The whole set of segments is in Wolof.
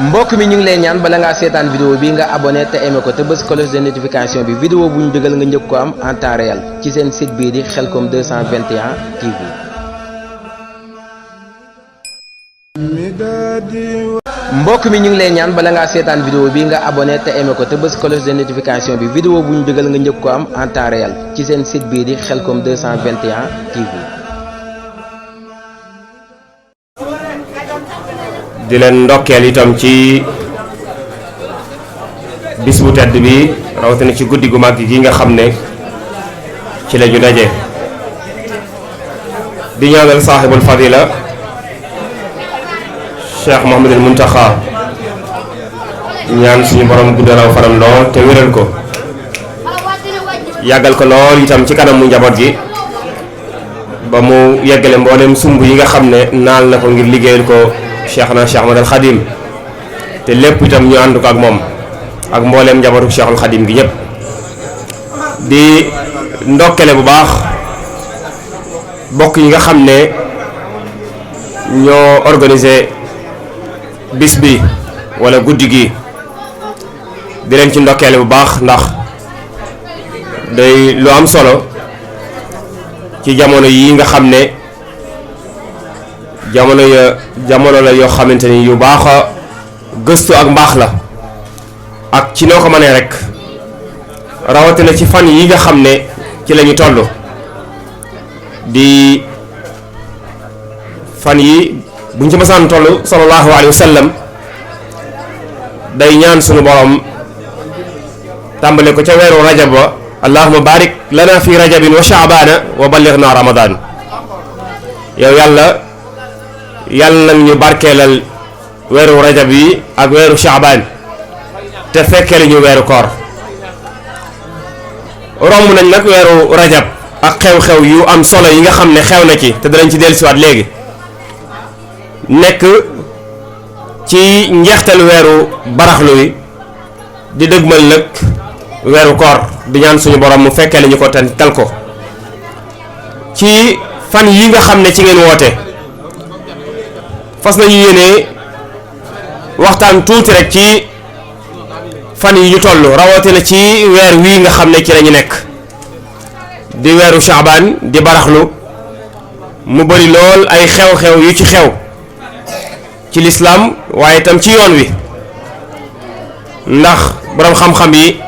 mbokk mi ñu ngi lay ñaan bala ngaa seetaan vidéo bi nga abonné te aimé ko te bës cloche de notification bi vidéo bu ñu dugal nga njëkk ko am en temps réel ci seen site bii di Khelcom 221 TV. mbokk mi ñu ngi lay ñaan bala ngaa seetaan vidéo bi nga abonné te aimé ko te bës cloche de notification bi vidéo bu ñu dugal nga njëkk ko am en temps réel ci seen site bii di Khelcom 221 TV. di leen ndokkeel itam ci bis bu tedd bi rawatina ci guddi gu màgg gi nga xam ne ci la ñu daje di ñaanal saaxibul fadila Cheikh Mouhamadul Muntaxa ñaan suñu borom guddalaw faram lool te wéral ko yàggal ko lool itam ci kanam mu njaboot gi ba mu yeggale mboolem sumb yi nga xam ne naal na ko ngir liggéeyal ko Cheikhna Cheikh Ahmadul Khadim te lépp itam ñu ànd ko ak moom ak mbooleem njabootu Cheikhul Khadim gi ñëpp di ndokkele bu baax bokk yi nga xam ne ñoo organisé bis bi wala guddi gi di leen ci ndokkele bu baax ndax day lu am solo ci jamono yi nga xam ne jamono la yoo xamante ni yu baax a gëstu ak mbaax la ak ci noo ko mënee rek rawatina ci fan yi nga xam ne ci la ñu toll di fan yi buñ ci masaan toll sallallahu alayhi wa sallam day ñaan sunu borom tàmbale ko ca weeru rajab wa allahumma barik lana fi rajabin wa sha'bana wa ballighna ramadan yow yàlla nag ñu barkeelal weeru rajab yi ak weeru shaabaan te fekkee ñu weeru koor romb nañ nag weeru rajab ak xew-xew yu am solo yi nga xam ne xew na ci te danañ ci dellusiwaat léegi nekk ci njeextal weeru baraxlu wi di dëgmal nag weeru koor di ñaan suñu borom mu fekkee ñu ko te tal ko ci fan yi nga xam ne ci ngeen woote fas nañu yéene waxtaan tuuti rek ci fan yi ñu toll rawatina ci weer wii nga xam ne ci lañu nekk di weeru Shaabaan di baraxlu mu bari lool ay xew-xew yu ci xew ci lislaam waaye itam ci yoon wi ndax boroom xam-xam yi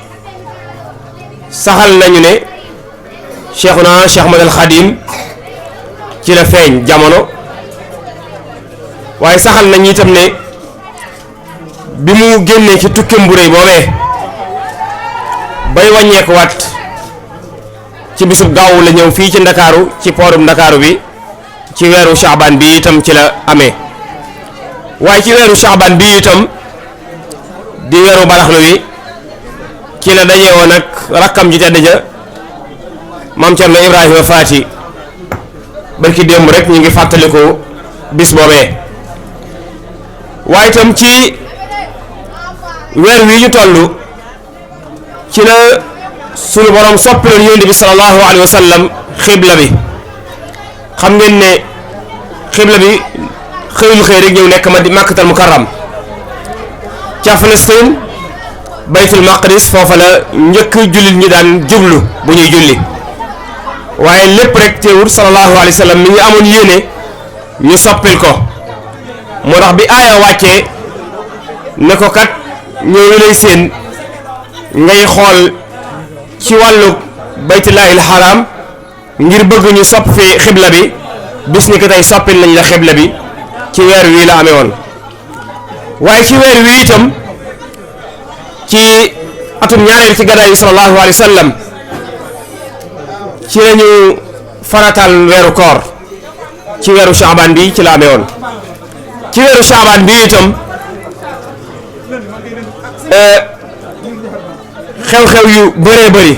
saxal nañu ne Cheikhuna Cheikh Ahmadul Khadim ci la feeñ jamono waaye saxal nañ itam ne bi mu génnee ci tukkeem bu réy boobee bay wàññeeku waat ci bisub gaawu la ñëw fii ci ndakaaru ci poorum ndakaaru bi ci weeru Shaabaan bi itam ci la amee waaye ci weeru Shaabaan bi itam di weeru baraxlu wi ci la dajee woon ak rakkam ji tedd ja maam Cerno Ibrahima Faati barki démb rek ñu ngi fàttaliku bis boobee waaye itam ci weer wi ñu toll ci la sunu borom soppiloon yonent bi sallallahu alayhi wa sallam xibla bi xam ngeen ne xibla bi xëyul xëy rek ñëw nekk Makkatal Mukarram ca Palestine baytul maqdis foofa la njëkk jullit ñi daan jublu bu ñuy julli waaye lépp rek teewul sallallahu alayhi wa sallam mi ngi amoon yéene ñu soppil ko moo tax bi aaya wàccee ne ko kat ñooñu lay seen ngay xool ci wàllu baytullaahil xaraam ngir bëgg ñu sopp fi xibla bi bis ni ko tey soppil nañ la xibla bi ci weer wii la amee woon waaye ci weer wii itam ci atum ñaareel ci gàddaay yi sallallahu alayhi wa sallam ci lañu farataal weeru koor ci weeru Shaabaan bi ci la amee woon ci weeru Shaabaan bi itam xew-xew yu bëree bëri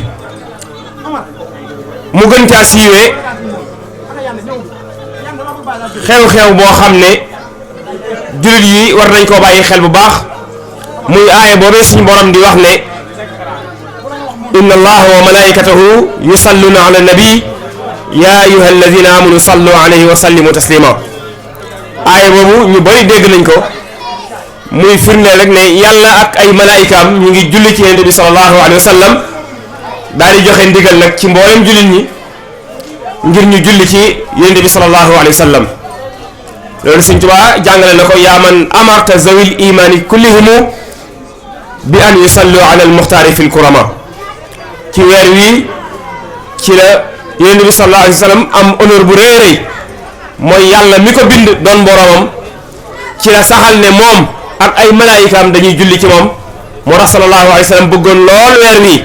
mu gën caa siiwee xew-xew boo xam ne jullit yi war nañ koo bàyyi xel bu baax muy aaya boobee suñu borom di wax ne inna allaha wa malaikatahu yusalluna ala nabi ya ayyuha alladina amanu sallu alayhi wa sallimu taslima aaya boobu ñu bari dégg nañ ko muy firndeel rek ne yàlla ak ay malaayikaam ñu ngi julli ci yonent bi sallallahu alayhi wa sallam daal di joxe ndigal nag ci mboolem jullit ñi ngir ñu julli ci yonent bi sallallahu alayhi wa sallam loolu Sëñ Tuubaa jàngale na ko yaa man amarta zawil imaani kullihimu bi an yusallu ala al muxtaari fi l kurama ci weer wi ci la yonent bi sallallahu alayhi wa sallam am honneur bu rëy rëy mooy yàlla mi ko bind doon boromam ci la saxal ne moom ak ay malaayikaam dañuy julli ci moom moo tax sallallahu alayhi wa sallam bëggoon lool weer wi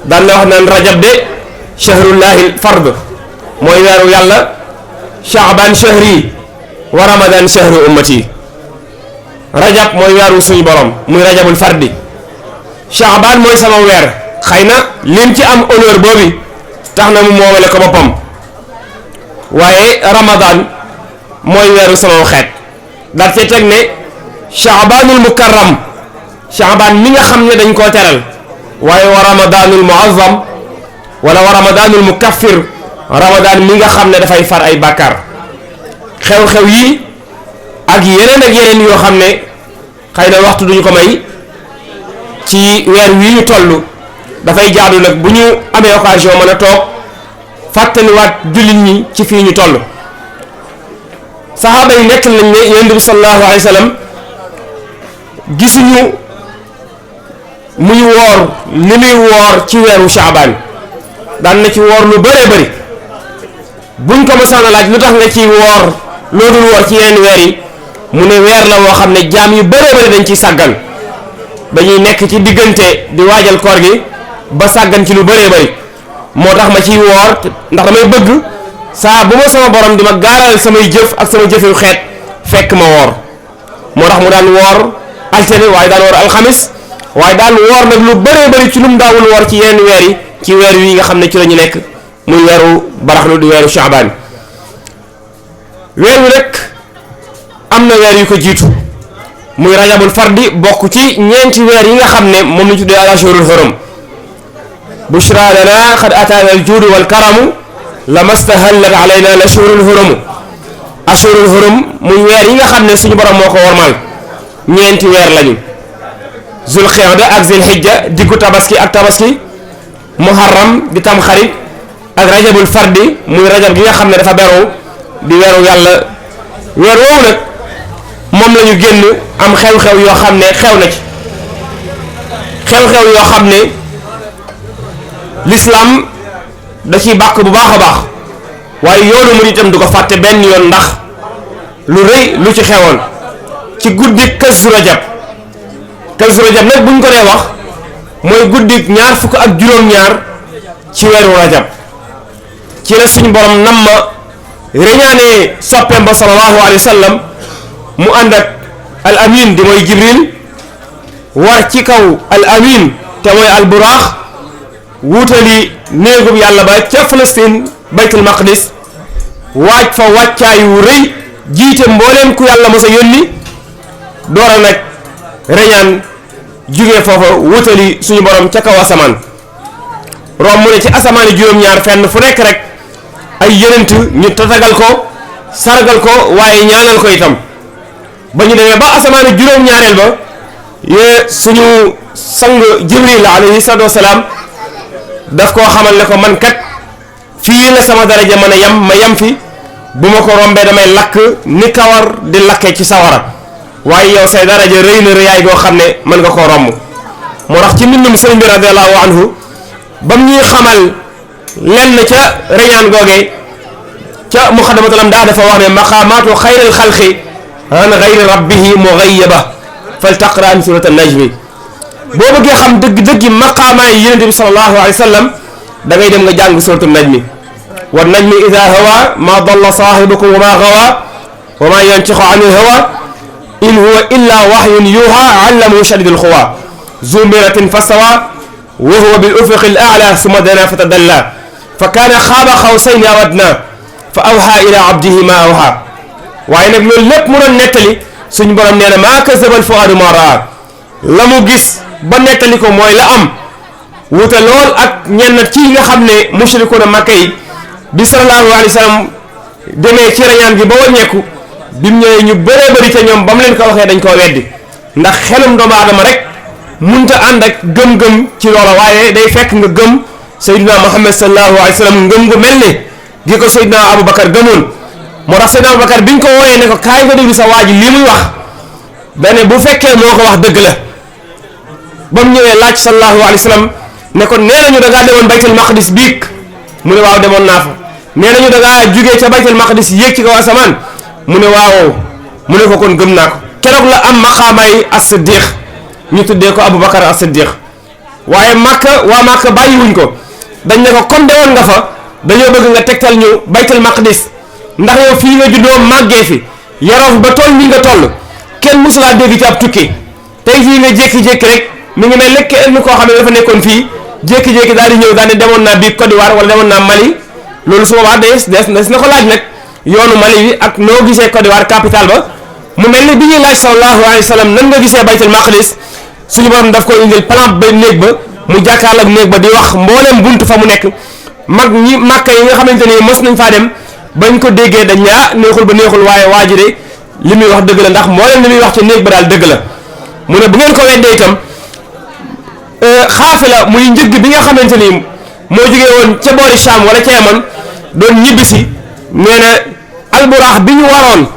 daan na wax naan rajab de shahrullahi fard mooy weeru yàlla shaaban shahri wa ramadan shahru ummati rajab mooy weeru suñu borom muy rajabul fardi shaaban mooy sama weer xëy na lim ci am honneur boobu tax na mu moomale ko boppam waaye ramadan mooy weeru sama xeet daal cee teg ne shaabanul mukarram shaaban mi nga xam ne dañ koo teral waaye wa ramadanul muazzam wala wa ramadanul mukaffir ramadan mi nga xam ne dafay far ay bàkkaar xew-xew yi ak yeneen yoo xam ne xëy na waxtu duñu ko may ci weer wi ñu toll dafay jaadu nag bu ñu amee occasion mën a toog fàttaliwaat jullit ñi ci fii ñu toll saxaaba yi nekk nañ ne yonent bi sallallahu alayhi wa sallam gisuñu muy woor li muy woor ci weeru Shaabaan daan na ci woor lu bëree bëri buñ ko mësaan a laaj lu tax nga ci woor loo dul woor ci yeneen weer yi mu ne weer la woo xam ne jaam yu bëree bëri dañ ciy sàggan dañuy nekk ci diggante di waajal koor gi ba sàggan ci lu bëree bëri moo tax ma ciy woor ndax damay bëgg saa bu ma sama borom di ma gaaral samay jëf ak sama jëf yu xeet fekk ma woor moo tax mu daan woor altine waaye daan woor alxamis waaye daan woor nag lu bëree bëri ci lu mu daawul woor ci yeneen weer yi ci weer wi nga xam ne ci la ñu nekk muy weeru baraxlu di weeru Shaabaan weer wi rek am na weer yu ko jiitu muy rajabul fardi bokk ci ñeenti weer yi nga xam ne moom la ñu tuddee al-ashhurul hurum bushra lana qad ataana al-juudu wal karamu lamastahallat alayna al-ashhurul hurum ashhurul hurum muy weer yi nga xam ne suñu borom moo ko wormal ñeenti weer lañu zul xeexda ak zul xijja diggu tabaski ak tabaski muharram di tam xarit ak rajabul fardi muy rajab gi nga xam ne dafa beru di weeru yàlla weer woowu nag moom la ñu génn am xew-xew yoo xam ne xew na ci xew-xew yoo xam ne l'islam da ciy bàkk bu baax a baax waaye yoonu mu itam du ko fàtte benn yoon ndax lu rëy lu ci xewoon ci guddi Kazu Rajab Kazu Rajab nag buñ ko dee wax mooy guddi ñaar fukk ak juróom-ñaar ci weeru rajab ci la suñu borom nam ma reñaane soppeem ba sallallahu alayhi wa sallam mu ànd ak al amin di mooy jibril war ci kaw al amin te mooy al buraax wuutali néegub yàlla ba ca Palestine baytul maqdis waaj fa wàccaayu rëy jiite mbooleem ku yàlla mos a yónni door a nag reñaan jugee foofa wutali suñu borom ca kaw asamaan romb ne ci asamaani juróom-ñaar fenn fu nekk rek ay yonent ñu tatagal ko sargal ko waaye ñaanal ko itam ba ñu demee ba asamaani juróom-ñaareel ba suñu sang jibril alayhi salaatu wasalaam daf koo xamal ne ko man kat fii la sama daraja mën a yem ma yem fi bu ma ko rombee damay lakk ni kawar di lakkee ci sawara waaye yow say daraja rëy na rëyaay goo xam ne mën nga koo romb moo tax ci mbindum sëriñ bi radiallahu anhu bam ñuy xamal lenn ca reñaan googee ca muxaddamatul amdaa dafa wax ne maqaamaatu xayril xalqi an xayri rabbihi mugayyaba fal taqra an surat an najmi boo bëggee xam dëgg-dëgg maqaamaay yonent bi sallallahu alayhi wa sallam da ngay dem nga jàng surat an najmi wa najmi ida hawa ma dalla saahibukum wa ma gawa wa ma yantiqu anil hawa in huwa illa wahyun yuha allamahu shadidul quwa zu miratin fastawa wa huwa bil ufuqi al a'la summa dana fatadalla fa kaana xaaba xawsayni aw adna fa awha ila abdihi ma awha waaye nag loolu lépp mu doon nettali suñu borom nee na maa kazaba al fuaadu ma raa la mu gis ba nettali ko mooy la am wuute lool ak ñenn ci nga xam ne mushrikuuna Makka yi bi sallallahu alayhi wa sallam demee ci rañaan gi ba wàññeeku bi mu ñëwee ñu bëree bëri ca ñoom ba mu leen ko waxee dañ koo weddi ndax xelum doomu aadama rek munta ànd ak gëm-gëm ci loola waaye day fekk nga gëm Seydina Muhammad sallallahu alayhi wa sallam ngëm gu mel ni gi ko Seydina Aboubacar gëmoon moo tax Seydina Aboubacar biñ ko wooyee ne ko kaay nga déglu sa waa ji lii muy wax benn bu fekkee moo ko wax dëgg la ba mu ñëwee laaj sallallahu alayhi wa sallam ne ko nee nañu da ngaa demoon baytul maqdis biig mu ne waaw demoon naa fa nee nañu da ngaa jugee ca baytul maqdis yéeg ci kaw asamaan mu ne waaw mu ne ko kon gëm naa ko keroog la am maqaamay as-siddiq ñu tuddee ko Aboubacar as-siddiq waaye Makka waa Makka bàyyiwuñ ko dañ ne ko kon dewoon nga fa dañoo bëgg nga tegtal ñu baytul maqdis ndax yow fii nga juddoo màggee fi yaroo fi ba toll nii nga toll kenn mosulaa dégg ci ab tukki tey fii nga jékki-jékki rek mi ngi mel ne kenn koo xam ne dafa nekkoon fii jékki-jékki daal di ñëw daal di demoon naa bii Côte d'Ivoire wala demoon naa Mali loolu su boobaa des na ko laaj nag yoonu Mali bi ak noo gisee Côte d'Ivoire capitale ba mu mel ni bi ñuy laaj sallallahu alayhi wa sallam nan nga gisee baytul maqdis suñu borom daf ko indil plan ba néeg ba mu jàkkaarloog néeg ba di wax mboolem buntu fa mu nekk mag ñi Makka yi nga xamante ni mos nañ faa dem bañ ko déggee dañ ñaa neexul ba neexul waaye waa ji de li muy wax dëgg la ndax mboolem li muy wax ci néeg ba daal dëgg la mu ne bu ngeen ko weddee itam xaafila muy njëgg bi nga xamante ni moo jógee woon ca boori Sham wala ca Yaman doon ñibbisi nee na alburaax bi ñu waroon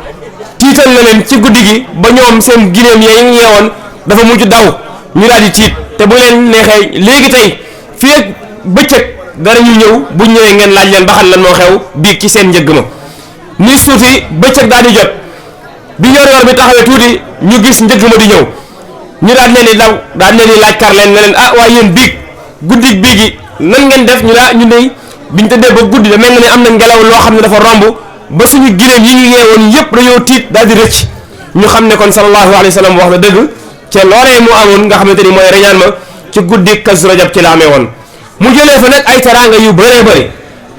tiital na leen ci guddi gi ba ñoom seen giléem ya ñu yeewoon dafa mujj daw ñu daal di tiit te bu leen neexee léegi tey fii ak bëccëg dara ñu ñëw bu ñëwee ngeen laaj leen ba xam lan moo xew biig ci seen njëgg ma ni suuti bëccëg daal di jot bi yor bi taxawee tuuti ñu gis njëgg ma di ñëw ñu daal leen di daw daal leen di laaj kar leen ne leen ah waaye yéen biig guddi bii gi nan ngeen def ñu ñu ne biñ tëddee ba guddi da mel na ni am na ngelaw loo xam ne dafa romb ba suñu giléem yi ñu yeewoon yëpp dañoo tiit daal di rëcc ñu xam ne kon sallallahu alayhi wa sallam wax na dëgg te loolee mu amoon nga xamante ni mooy reñaan ma ci guddi Kazu Rajab ci la amee woon mu jëlee fa nag ay teraanga yu bëree bëri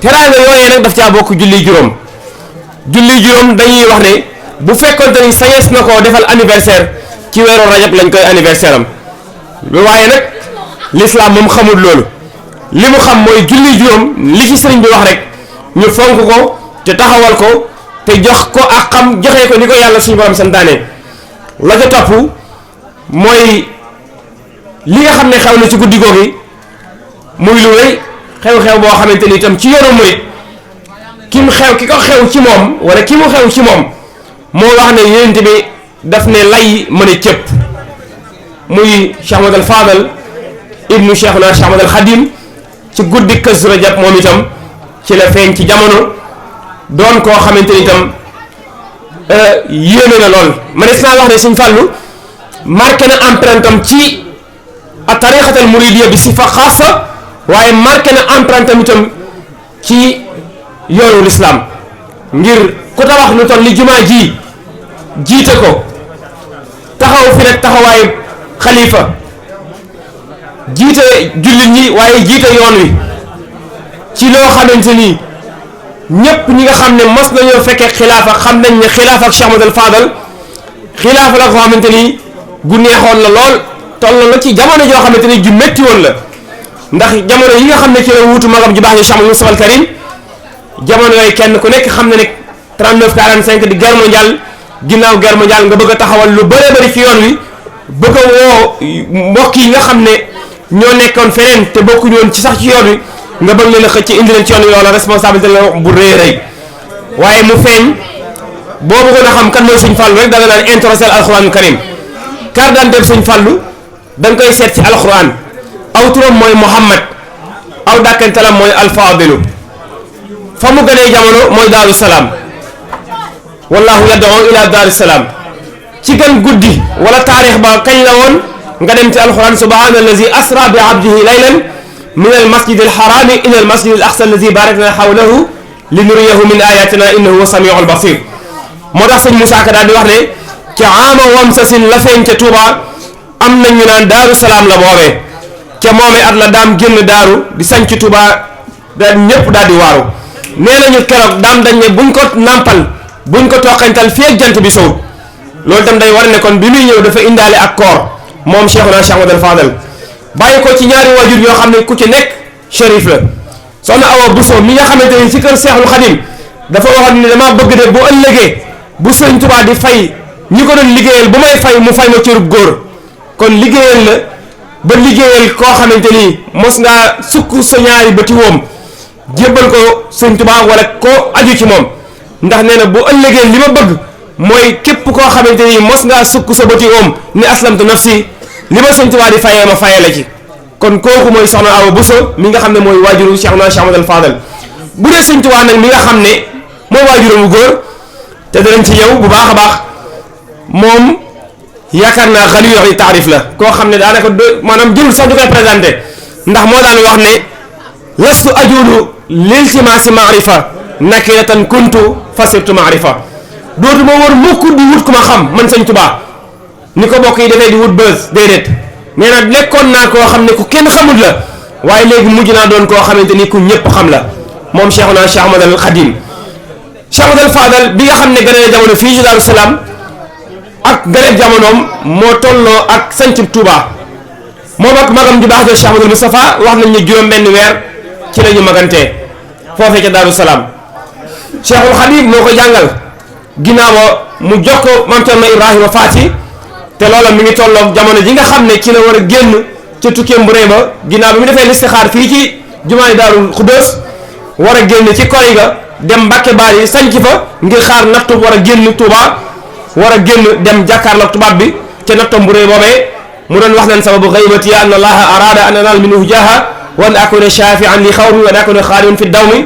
teraanga yooyee nag daf caa bokk julli juróom dañuy wax ne bu fekkonte ni sañees na koo defal anniversaire ci weeru rajab lañ koy anniversaire am waaye nag l'islam moom xamul loolu li mu xam mooy julli juróom li ci sëriñ bi wax rek ñu fonk ko te taxawal ko te jox ko ak xam joxee ko ni ko yàlla suñu borom santaane la ca topp mooy li nga xam ne xew na ci guddi googu muy lu rëy xew-xew boo xamante ni itam ci yoonu murit ki ko xew ci moom wala ki mu xew ci moom moo wax ne yonent bi daf ne lay mën a cëpp muy Cheikh Ahmadal Fadal ibnu Cheikhna Cheikh Ahmadal Khadim ci guddi Kazu Rajab moom itam ci la feeñ ci jamono doon koo xamante ni itam yéeme na lool man is naa wax ne Sëñ Fallu marqué na empreinte am ci a tariqatal muridiyya bi sifa xaasa waaye marqué na empreinte am itam ci yoonu lislaam ngir ku tabax lu toll li jumaa ji jiite ko taxaw fi nag taxawaayu xalifa jiite jullit ñi waaye jiite yoon wi ci loo xamante ni ñépp ñi nga xam ne mos nañoo fekkee xilaafa xam nañ ne xilaafa ak Cheikh Ahmadal Fadal xilaafa la ko xamante ni gu neexoon la lool toll na ci jamono joo xamante ni ju métti woon la ndax jamono yi nga xam ne ci la wuutu magam ji baax ni Cheikh Ahmadou Moustapha al Karim jamono yooyu kenn ku nekk xam ne ne 39 45 di guerre mondiale ginnaaw guerre mondiale nga bëgg a taxawal lu bëree bëri ci yoon wi bëgg a woo mbokk yi nga xam ne ñoo nekkoon feneen te bokkuñu woon ci sax ci yoon wi nga bëgg leen a xëcc indi leen ci yoon wi loola responsabilité la bu rëy rëy waaye mu feeñ boo bëggoon a xam kan mooy Sëñ Fallu rek da nga naan introsel alxuraanul karim carte d'identité Sëñ Fallu da nga koy seet ci alxuraan aw turam mooy Muhammad aw dàkkantalam mooy alfaadilu fa mu gënee jamono mooy Daaru Salaam wallahu yad'u ila Daaru Salaam ci gën guddi wala taarix ba kañ la woon nga dem ci alxuraan subhaana allazi asra bi abdihi laylan min al masjid al harami ila al masjid al aqsa allazi barakna hawlahu li nuriyahu min ayatina innahu huwa samiul basir moo tax sëñ Moussa Ka daal di wax ne ci aama wam sasin la feeñ ca Touba am na ñu naan Daaru Salaam la boobee ca moomee at la daam génn daaru di sañ ci Touba daal ñëpp daal di waaru nee nañu keroog daam dañ ne buñ ko nàmpal buñ ko toqantal fii ak jant bi sowut loolu itam day war ne kon bi muy ñëw dafa indaale ak koor moom Cheikhuna Cheikh Ahmadal Fadal bàyyi ko ci ñaari waajur yoo xam ne ku ci nekk shérif la soxna Awa Bousso mi nga xamante ni ci kër Seexul Xadim dafa waxoon ni dama bëgg de bu ëllëgee bu Sëriñ Tuubaa di fay ñi ko doon liggéeyal bu may fay mu fay ma cërub góor kon liggéeyal la ba liggéeyal koo xamante ni mos ngaa sukk sa ñaari bëti woom jébbal ko Sëriñ Tuubaa wala koo aju ci moom ndax nee na bu ëllëgee li ma bëgg mooy képp koo xamante ni mos ngaa sukk sa bëti woom ni aslamtu nafsi li ma Sëriñ Tuubaa di fayee ma fayee la ci kon kooku mooy soxna Awa Bousso mi nga xam ne mooy waajuru Cheikhuna Cheikh Ahmadou Fadal bu dee Sëriñ Tuubaa nag mi nga xam ne mooy waajuru mu góor te danañ ci yow bu baax a baax moom yaakaar naa xali yoo yi taarif la koo xam ne daanaka maanaam jërul sax du koy présenté ndax moo daan wax ne lastu ajulu liltimaasi maarifa nakiratan kuntu fasirtu maarifa dootuma war mukk di wut ku ma xam man Sëriñ Tuubaa ni ko bokk yi dafay di wut bës déedéet nee na nekkoon naa koo xam ne ku kenn xamul la waaye léegi mujj naa doon koo xamante ni ku ñëpp xam la moom Cheikhuna Cheikh Ahmadul Khadim Cheikh Ahmadul Fadal bi nga xam ne gane jamono fii ci Daaru Salaam ak gane jamonoom moo tolloo ak sancub Touba moom ak magam ju baax de Cheikh Ahmadul Moustapha wax nañ ne juróom benn weer ci la ñu magantee foofee ca Daaru Salaam Cheikhul Khadim moo ko jàngal ginnaaw mu jox ko Maam Cerno Ibrahima Faati te loola mi ngi tolloog jamono ji nga xam ne ci la war a génn ca tukkeem bu rëy ba ginnaaw bi mu defee listixaar fii ci jumaay Daaru Xuddoos war a génn ci kori ga dem Mbàkke Baari sanc fa ngir xaar nattu war a génn Touba war a génn dem jàkkaarloog tubaab bi ca nattoom bu rëy boobee mu doon wax naan sababu gaybati an allaha arada an anal minhu jaha wa an akuna shafian li xawmi wa an akuna xaadiman fi dawmi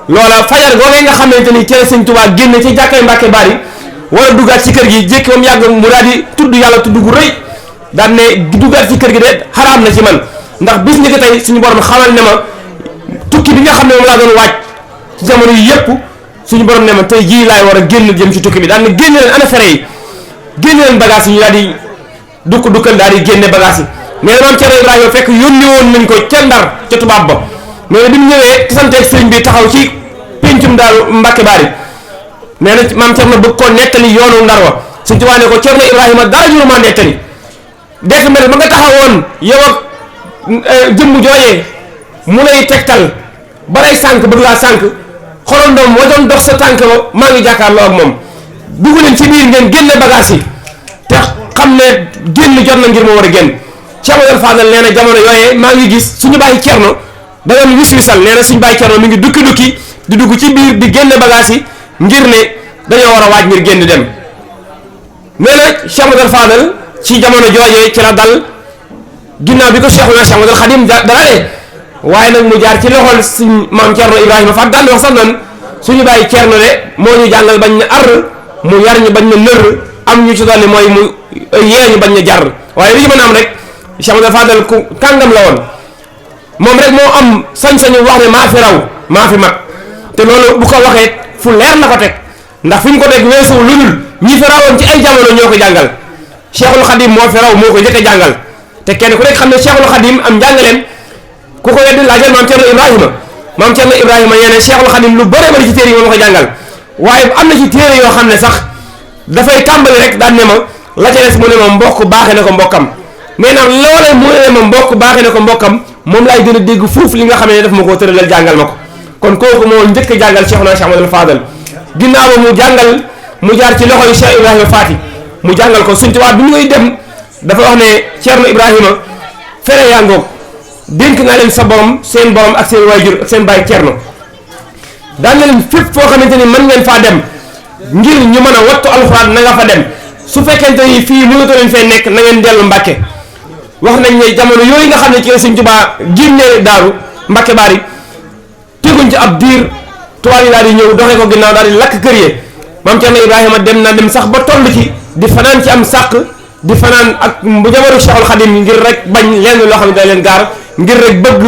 loola fajar googee nga xamante ni ci la Sëñ Touba génn ci jàkkay Mbàkke Baari war a duggaat ci kër gi jékki moom yàgg mu daal di tudd yàlla tudd gu rëy daan ne duggaat ci kër gi de xaraam na ci man ndax bis ni ko tey suñu borom xamal ne ma tukki bi nga xam ne moom laa doon waaj ci jamono yi yëpp suñu borom ne ma tey jii laay war a génn jëm ci tukki bi daan ne génne leen ana fere yi génne leen bagage yi ñu daal di dukkal daal di génne bagage yi nee na maam Cerno Ibrahima fekk yónni woon nañ ko ca Ndar ca tubaab ba nee na bi mu ñëwee tasanteeg sëriñ bi taxaw ci péncum Daaru Mbàkke Baari nee na maam Cerno bëgg koo nettali yoonu Ndar wa Sëriñ Tuubaa ne ko Cerno Ibrahima dara juru ma nettali def mel ba nga taxawoon yow ak jëmm jooyee mu lay tegtal ba lay sànq bëgg laa sànq xorondoom moo doon dox sa tànk ba maa ngi jàkkaarloo ak moom dugg leen ci biir ngeen génne bagage yi te xam ne génn jot na ngir moo war a génn Cheikh Ahmadou Fadal nee na jamono yooyee maa ngi gis suñu bàyyi Cerno da doon wis-wisal nee na suñu bàyyi Cerno mi ngi dukki di dugg ci biir di génne bagage yi ngir ne dañoo war a waaj ngir génn dem nee na Cheikh Ahmadou Fadal ci jamono joojee ci la dal ginnaaw bi ko Cheikhuna Cheikh Ahmadul Khadim dalalee waaye nag mu jaar ci loxol suñ maam Cerno Ibrahima Faat daan wax sax nan suñu bàyyi Cerno de moo ñu jàngal bañ na ar mu yar ñu bañ na nër am ñu ci dolli mooy mu yee ñu bañ na jar waaye li ñu mën a am rek Cheikh Ahmadul Fadal ku kàngam la woon moom rek moo am sañ-sañu wax ne maa fi raw maa fi mag te loolu bu ko waxee fu leer la ko teg ndax fi mu ko teg weesuwu lu dul ñi fi rawoon ci ay jamono ñoo ko jàngal Cheikhul Khadim moo fi raw moo ko njëkk a jàngal te kenn ku nekk xam ne Cheikhul Khadim am njàngaleem ku ko weddi laajal maam Cerno Ibrahima maam Cerno Ibrahima yéene Cheikhul Khadim lu bëre bëri ci téere yi moom ko jàngal waaye am na ci téere yoo xam ne sax dafay tàmbali rek daan ne ma la ca des mu ne ma mbokk baaxee na ko mbokkam mais nag loolee mu ne ma mbokk baaxee na ko mbokkam moom laay gën a dégg fuuf li nga xam ne daf ma koo tëralal jàngal ma ko kon kooku moo njëkk a jàngal Cheikhuna Cheikh Ahmadou Fadal ginnaaw ba mu jàngal mu jaar ci loxoy Cheikh Ibrahima Faati mu jàngal ko Sëñ Tuubaa bi mu ngay dem dafa wax ne Cerno Ibrahima fere yaa ngoog dénk naa leen sa borom seen borom ak seen waajur ak seen bàyyi Cerno daan na leen fépp foo xamante ni mën ngeen faa dem ngir ñu mën a wattu alxuraan na nga fa dem su fekkente ni fii mënatoo leen fee nekk na ngeen dellu Mbàkke wax nañ ne jamono yooyu nga xam ne ci la Sëñ Tuubaa génnee Daaru Mbàkke Baari teguñ ci ab diir tubaab yi daal di ñëw doxee ko ginnaaw daal di lakk kër yi maam Cerno Ibrahima dem na dem sax ba toll ci di fanaan ci am sàq di fanaan ak njabootu Cheikhul Khadim ngir rek bañ lenn loo xam ne day leen gaar ngir rek bëgg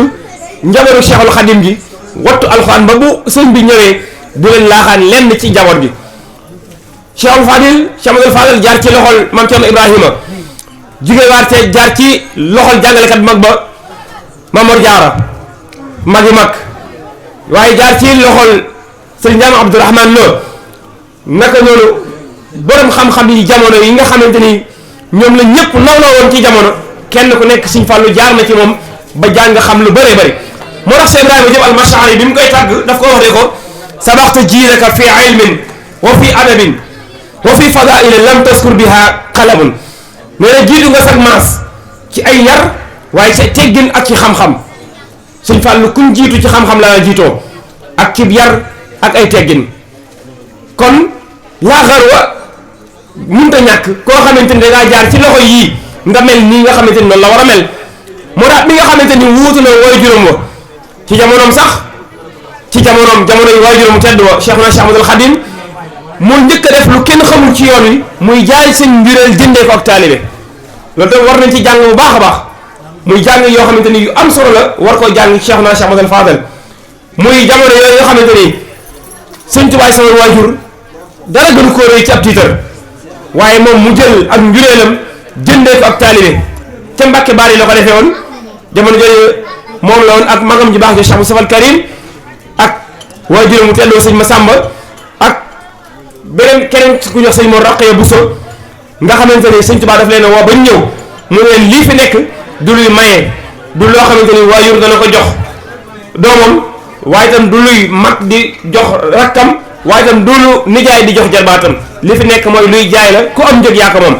njabootu Cheikhul Khadim gi wattu alxuraan ba bu sëñ bi ñëwee du leen laaxaan lenn ci njaboot gi Cheikhul Fadil Cheikh Ahmadou Fadal jaar ci loxol maam Cerno Ibrahima jugee waarte jaar ci loxol jàngalekat mag ba Mamor Jaara magi mag waaye jaar ci loxol sëriñ Jaam Abdourahman Lo naka noonu borom xam-xam yi jamono yi nga xamante ni ñoom la ñëpp nawloo woon ci jamono kenn ku nekk Sëñ Fallu jaar na ci moom ba jàng xam lu bëree bëri moo tax Cheikh Ibrahima Diop al-Mash'ari bi mu koy tàgg daf ko wax ne ko sabaxta jiilaka fi ilmin wa fi adabin wa fi fadaili lam taskur biha xalamun nee na jiitu nga sag maas ci ay yar waaye ci teggin ak ci xam-xam Sëñ Fallu kuñ jiitu ci xam-xam la jiitoo ak ci yar ak ay teggin kon laa xarwa mënut a ñàkk koo xamante ni dangaa jaar ci loxo yii nga mel nii nga xamante ni noonu la war a mel moo tax bi nga xamante ni wuutu na way juróom wa ci jamonoom sax ci jamono yi way juróom tedd wa Cheikhuna Cheikh Ahmadul Khadim mu njëkk a def lu kenn xamul ci yoon wi muy jaay seen njureel jëndee ko ak taalibe loolu tam war nañ ci jàng bu baax a baax muy jàng yoo xamante ni yu am solo la war koo jàng Cheikhuna Cheikh Ahmadul Fadal muy jamono yooyu yoo xamante ni Sëñ Tuubaa sama waajur dara gënu koo rëy ci ab tiitar waaye moom mu jël ak njureelam jëndee ko ak taalibe ca Mbàkke Baari la ko defee woon jamono jooju moom la woon ak magam ji baax jo Cheikh Moustapha al Karim ak waajuram mu teddoo sëñ Massamba ak beneen keneen ku jox sëñ Mor Raqaya Bousso nga xamante ni Sëñ Tuubaa daf leen woo ba ñëw mu ne leen lii fi nekk du luy maye du loo xamante ni waajur dana ko jox doomam waaye itam du luy mag di jox rakkam waaye itam du lu nijaay di jox jarbaatam li fi nekk mooy luy jaay la ku am njëg yaa ko moom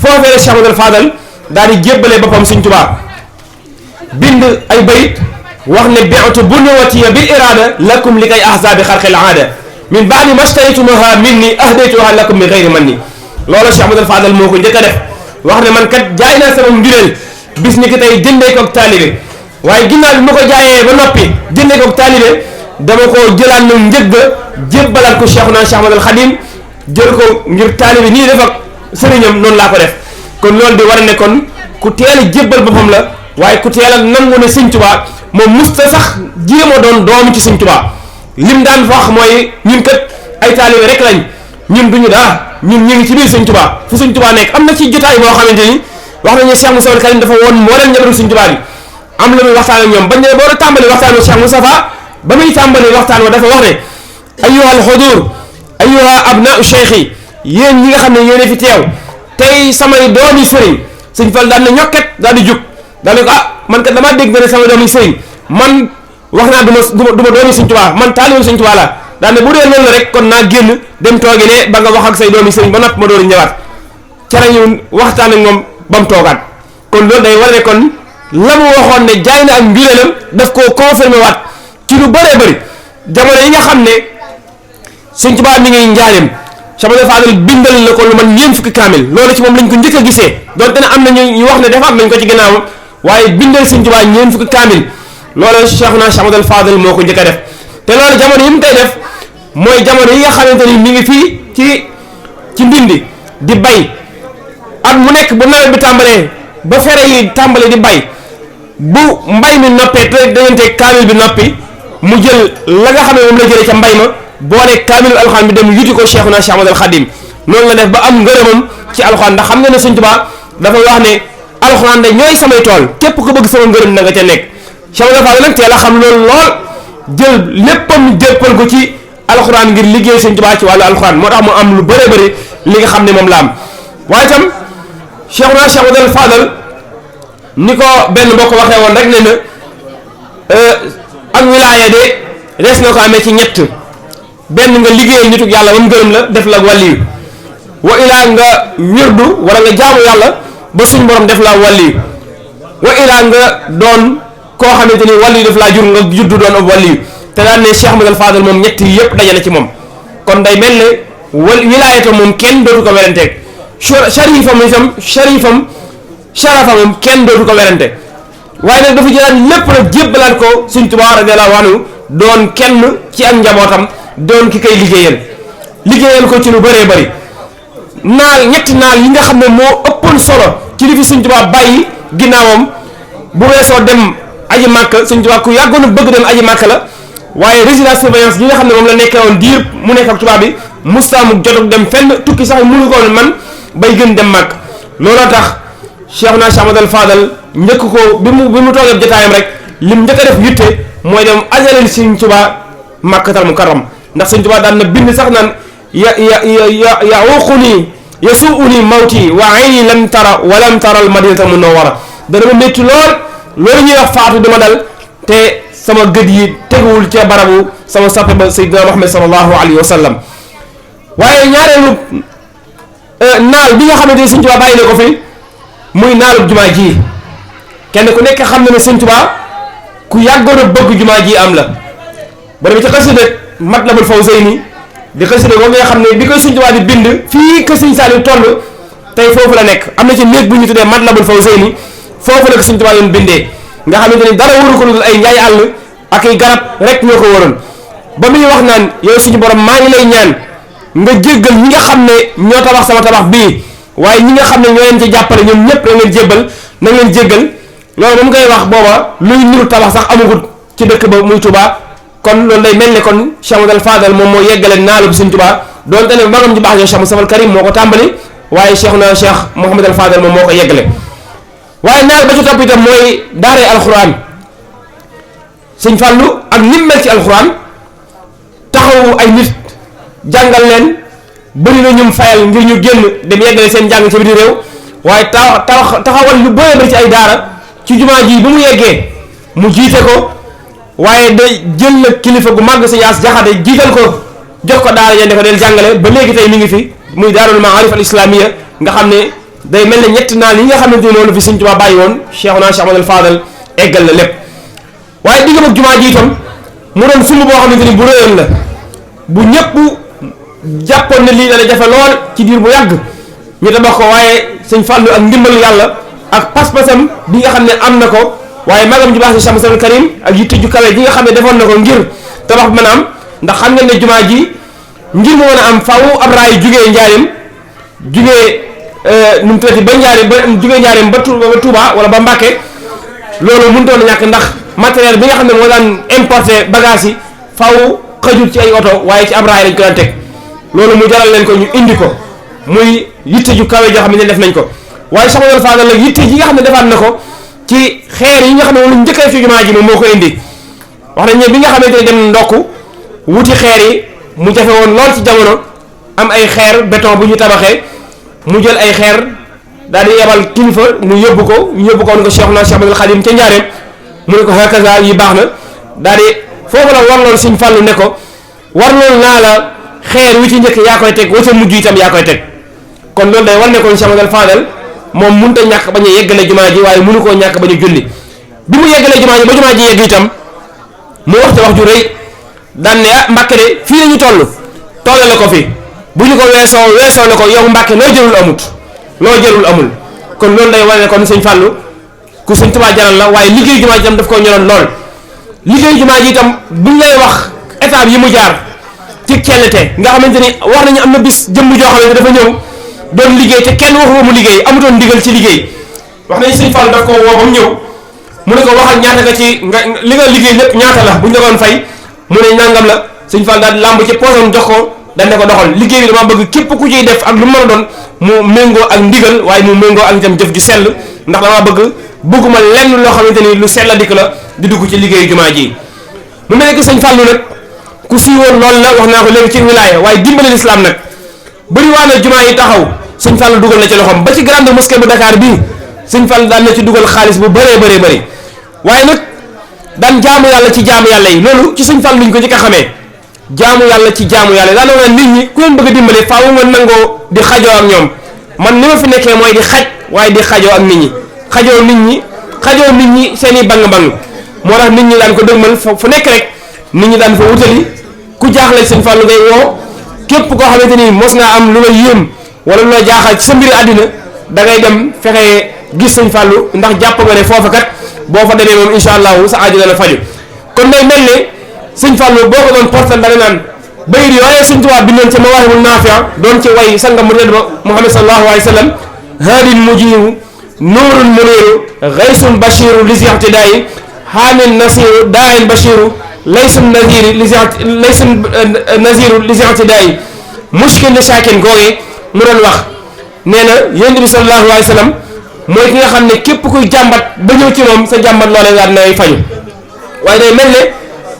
foofee la Cheikh Ahmadul Fadal daal di jébbale boppam Sëñ Tuubaa bind ay bayit wax ne bi'tu bunuwatiya bil irada lakum li kay ahzabi xarqil aada min baadi mashtaytumuha minni ahdaytuha lakum bi xayri manni loolu Cheikh Ahmadul Fadal moo ko njëkk a def wax ne man kat jaay naa sama njureel bis ni ki tey jëndee ko ak taalibe waaye ginnaaw bi ma ko jaayee ba noppi jëndee ko ak taalibe dama ko jëlaat na njëgg jébbalaat ko Cheikhuna Cheikh Ahmadul Khadim jël ko ngir taalibe nii def ak sëriñam noonu laa ko def kon loolu di war a ne kon ku teel a jébbal boppam la waaye ku teel a nangu ne Sëñ Tuubaa moom musta sax jéem a doon doomu ci Sëñ Tuubaa lim daan wax mooy ñun kat ay taalibe rek lañ ñun duñu dara ñun ñu ngi ci biir Sëñ Tuubaa fu Sëñ Tuubaa nekk am na ci jotaay boo xamante ni wax nañu Cheikh Moustapha al Karim dafa woon moo leen njabootu Sëñ Tuubaa bi am la muy waxtaan ak ñoom bañ ne boo tàmbali waxtaan wa Cheikh Moustapha ba muy tàmbali waxtaan wa dafa wax ne ayyuhal xudur ayyuha abnau cheikh yi yéen ñi nga xam ne yéen fi teew tey samay doomi sëriñ Sëñ Fall daan na ñokket daal di jug daal di ko man kat damaa dégg nga ne sama doomi sëriñ man wax naa du ma doomi Sëñ Tuubaa man taalibu Sëñ Tuubaa la daal ne bu dee loolu la rek kon naa génn dem toogi ne ba nga wax ak say doomi sëriñ ba nopp ma door a ñëwaat ca la ñu waxtaan ak moom ba mu toogaat kon loolu day war ne kon la mu waxoon ne jaay na ak njureelam daf koo confirmé waat ci lu bëree bëri jamono yi nga xam ne Sëñ Tuubaa mi ngi njaareem Cheikh Ahmadul Fadal bindal la ko lu man ñeent fukki kaamil loolu ci moom lañ ko njëkk a gisee donte ne am na ñu wax ne defaat nañ ko ci ginnaawam waaye bindal Sëñ Tuubaa ñeent fukki kaamil loolu Cheikhuna Cheikh Ahmadul Fadal moo ko njëkk a def te loolu jamono yi mu koy def mooy jamono yi nga xamante ni mi ngi fii ci Ndindi di bay at mu nekk bu nawet bi tàmbalee ba fere yi tàmbale di bay bu mbay mi noppee te dañante kaamil bi noppi mu jël la nga xam ne moom la jëlee ca mbay ma boole kaamilu alxuraan bi dem yuti ko Cheikhuna Cheikh Ahmadul Khadim noonu la def ba am ngërëmam ci alxuraan ndax xam nga ne Sëñ Tuubaa dafa wax ne alxuraan de ñooy samay tool képp ko bëgg sama ngërëm na nga ca nekk Cheikh Ahmadul Fadal nag teel a xam loolu lool jël léppam jëppal ko ci alxuraan ngir liggéey Sëñ Tuubaa ci wàllu alxuraan moo tax mu am lu bëree bëri li nga xam ne moom la am waaye itam Cheikhuna Cheikh Ahmadul Fadal ni ko benn mbokk waxee woon rek ne na ak wilaaya de des na ko amee ci ñett benn nga liggéeyal nituk yàlla ba mu gërëm la def la wàlliyu wa ilaa nga wirdu wala nga jaamu yàlla ba suñ borom def la wàlliyu wa ilaa nga doon koo xamante ni wàlliyu def laa jur nga juddu doon ab wàlliyu te daan ne Cheikh Ahmadul Fadal moom ñett yi yëpp dajale ci moom kon day mel ne wilaayata moom kenn dootu ko weranteeg sharifam itam sharafam kenn dootu ko werante waaye nag dafa jëlaat lépp nag jébbalaat ko Sëñ Tuubaa radiyallaahu anhu doon kenn ci ak njabootam doon ki koy liggéeyal ko ci lu bëree bëri ñetti naal yi nga xam ne moo ëppoon solo ci li fi Sëñ Tuubaa bàyyi ginnaawam bu weesoo dem aji màkk Sëñ Tuubaa ku yàggoon a bëgg dem aji màkk la waaye résidence surveillance yi nga xam ne moom la nekkee woon diir mu nekk ak tubaab bi mustaamuk jotug dem fenn tukki sax mënu ko man bay gën dem màkk looloo tax Cheikhuna Cheikh Ahmadul Fadal njëkk ko bi mu toogee jotaayam rek lim njëkk a def yitte mooy dem ajaleel Sëñ Tuubaa Makkatal Mukarram ndax Sëñ Tuubaa daan na bind sax naan yauquni yasuuni mawti wa ayni lam tara wa lam tara al madinata munawwara dana ma métti loolu ñuy wax faatu dama dal te sama gët yi teguwul ca barabu sama sappe ba Seydina Muhammad sallallahu alayhi wa sallam waaye ñaareelu naal bi nga xamante ni Sëñ Tuubaa bàyyi na ko fi muy naalub jumaa ji kenn ku nekk xam na ne Sëñ Tuubaa ku yàggoon a bëgg jumaa ji am la ba demee ci xasida Matlabul Fawzayni di xasida boobu nga xam ne bi koy Sëñ Tuubaa di bind fii que Sëñ Saaliw toll tey foofu la nekk am na ci néeg bu ñu tuddee Matlabul Fawzayni foofu la ko Sëñ Tuubaa doon bindee nga xamante ni dara waru ko dul ay njaay àll ak ay garab rek ñoo ko waroon ba muy wax naan yow suñu borom maa ngi lay ñaan nga jéggal ñi nga xam ne ñoo tabax sama tabax bii waaye ñi nga xam ne ñoo leen ci jàppale ñoom ñëpp nañ leen jébbal nañ leen jéggal loolu ba mu koy wax booba luy niru tabax sax amagut ci dëkk ba muy Touba kon loolu day mel ne kon Cheikh Mouhamadoul Fadal moom moo yeggale naalu bi Sëñ Touba doonte ne magam ji baax jo Cheikh Moustapha Karim moo ko tàmbali waaye Cheikh Mouhamadoul Fadal moom moo ko yeggale waaye naal ba ci topp itam mooy daaree alxuraan Sëñ Fallu ak nim mel ci alxuraan taxawu ay nit jàngal leen bëri na ñum fayal ngir ñu génn dem yeggale seen jàng ci biir réew waaye taxawal lu bëri ba ci ay daara ci jumaa ji bu mu yeggee mu jiite ko waaye day jël la kilifa gu màgg si yaas jaxate jiital ko jox ko daara yéen ko del jàngale ba léegi tey mi ngi fi muy daarul maarif al islamia nga xam ne day mel ne ñetti naan yi nga xamante ne loolu fi Sëñ Tuubaa bàyyi woon Cheikhuna Cheikh Ahmadul Fadal eggal na lépp waaye diggam ak jumaa ji itam mu doon sumb boo xamante ni bu rëyoon la bu ñëpp jàppoon ne lii dana jafe lool ci diir bu yàgg ñu tabax ko waaye Sëñ Fallu ak ndimbalu yàlla ak pas-pasam bi nga xam ne am na ko waaye magam ju baax si Cheikh Moustapha Karim ak yitte ju kawe ji nga xam ne defoon na ko ngir tabax bi mën a am ndax xam ngeen ne jumaa ji ngir mu mën a am faaw ab raay jugee njaarim jugee nu mu tuddati ba njaarim ba jugee njaarim ba Touba wala ba Mbàkke loolu mënutoon a ñàkk ndax matériel bi nga xam ne moo daan importer bagage yi faaw xajul ci ay oto waaye ci ab raay lañ ko daan teg loolu mu jaral leen ko ñu indi ko muy yitte ju kawe joo xam ne def nañ ko waaye Cheikh Mouhamadoul Fadal nag yitte ji nga xam ne defaat na ko ci xeer yi nga xam ne moom lu njëkkee ci jumaa ji moom moo ko indi wax nañ ne bi nga xamante ne dem ndokk wuti xeer yi mu jafe woon lool ci jamono am ay xeer béton bu ñu tabaxee mu jël ay xeer daal di yebal kilifa mu yóbbu ko ñu yóbbu ko woon ko Cheikhuna Cheikh Ahmadul Khadim ca njaareem mu ne ko hakaza yi baax na daal di foofu la warloon Sëñ Fallu ne ko warloon naa la xeer wi ci njëkk yaa koy teg wa ca mujj itam yaa koy teg kon loolu day war ne kon Cheikh Mouhamadoul Fadal moom mënut a ñàkk bañ a yeggale jumaa ji waaye mënu koo ñàkk bañ a julli bi mu yeggalee jumaa ji ba jumaa ji yegg itam mu wax te wax ju rëy daan ne ah Mbàkke de fii la ñu tollale ko fi bu ñu ko weesoo ne ko yow Mbàkke loo jërul amul kon loolu day wane ne kon Sëñ Fallu ku Sëñ Tuubaa jaral la waaye liggéey jumaa ji itam daf koo ñoroon lool liggéey jumaa ji itam buñ lay wax étape yi mu jaar ci kellete nga xamante ni wax nañu am na bis jëmm joo xamante dafa ñëw doon liggéey te kenn waxu mu liggéey amutoon ndigal ci liggéey wax nañu Sëñ Fallu daf ko woo ba mu ñëw mu ne ko waxal ñaata nga ci li nga liggéey lépp ñaata la buñ la doon fay mu ne nangam la Sëñ Fallu daal làmb ci poosam jox ko dañ ne ko doxal liggéey bi dama bëgg képp ku ciy def ak lu mën a doon mu méngoo ak ndigal waaye mu méngoo ak itam jëf ju sell ndax dama bëgguma lenn loo xamante ni lu sell dikk la di dugg ci liggéeyu jumaa ji mu mel ne que Sëñ Fallu nag ku siiwoon loolu la wax naa ko léegi ci wilaaya waaye dimbali lislaam nag bëri waa na jumaa yi taxaw Sëñ Fallu dugal na ci loxoom ba ci grande mosquée bu Dakar bii Sëñ Fallu daan na ci dugal xaalis bu bëree bëri waaye nag daan jaamu yàlla ci jaamu yàlla yi loolu ci Sëñ Fallu luñ ko njëkk a xamee jaamu yàlla ci jaamu yàlla yi daan na nit ñi ku leen bëgg a dimbali faaw nga nangoo di xajoo ak ñoom man ni ma fi nekkee mooy di xaj waaye di xajoo ak nit ñi xajoo nit ñi seen i bang-bang moo tax nit ñi daan ko dëgmal fu nekk rek nit ñi daan fa wutali ku jaaxle Sëñ Fallu ngay woo képp koo xamante ni mos ngaa am lu la yéem wala lu la jaaxal ci sa mbiri àddina da ngay dem fexe gis Sëñ Fallu ndax jàpp nga ne foofa kat boo fa demee moom incha allahu sa aajo dana faju kon day mel ne Sëñ Fallu boo ko doon portal da nga naan bayit yooyee Sëñ Tuubaa bindoon ca Mawaahibul Naafi' doon ci way sangam mu tedd ba Muhammad sallallahu alayhi wa sallam haadin mujiiru nuurun muniiru gaysun bashiru li zi'tidaayi haamin nasiru daain bashiru laysun naziru li zi'tidaayi mushkil li saakin googe mu doon wax nee na Yonent bi sallallahu alayhi wa sallam mooy ki nga xam ne képp kuy jàmbat ba ñëw ci moom sa jàmbat loolee daal nay faju waaye day mel ne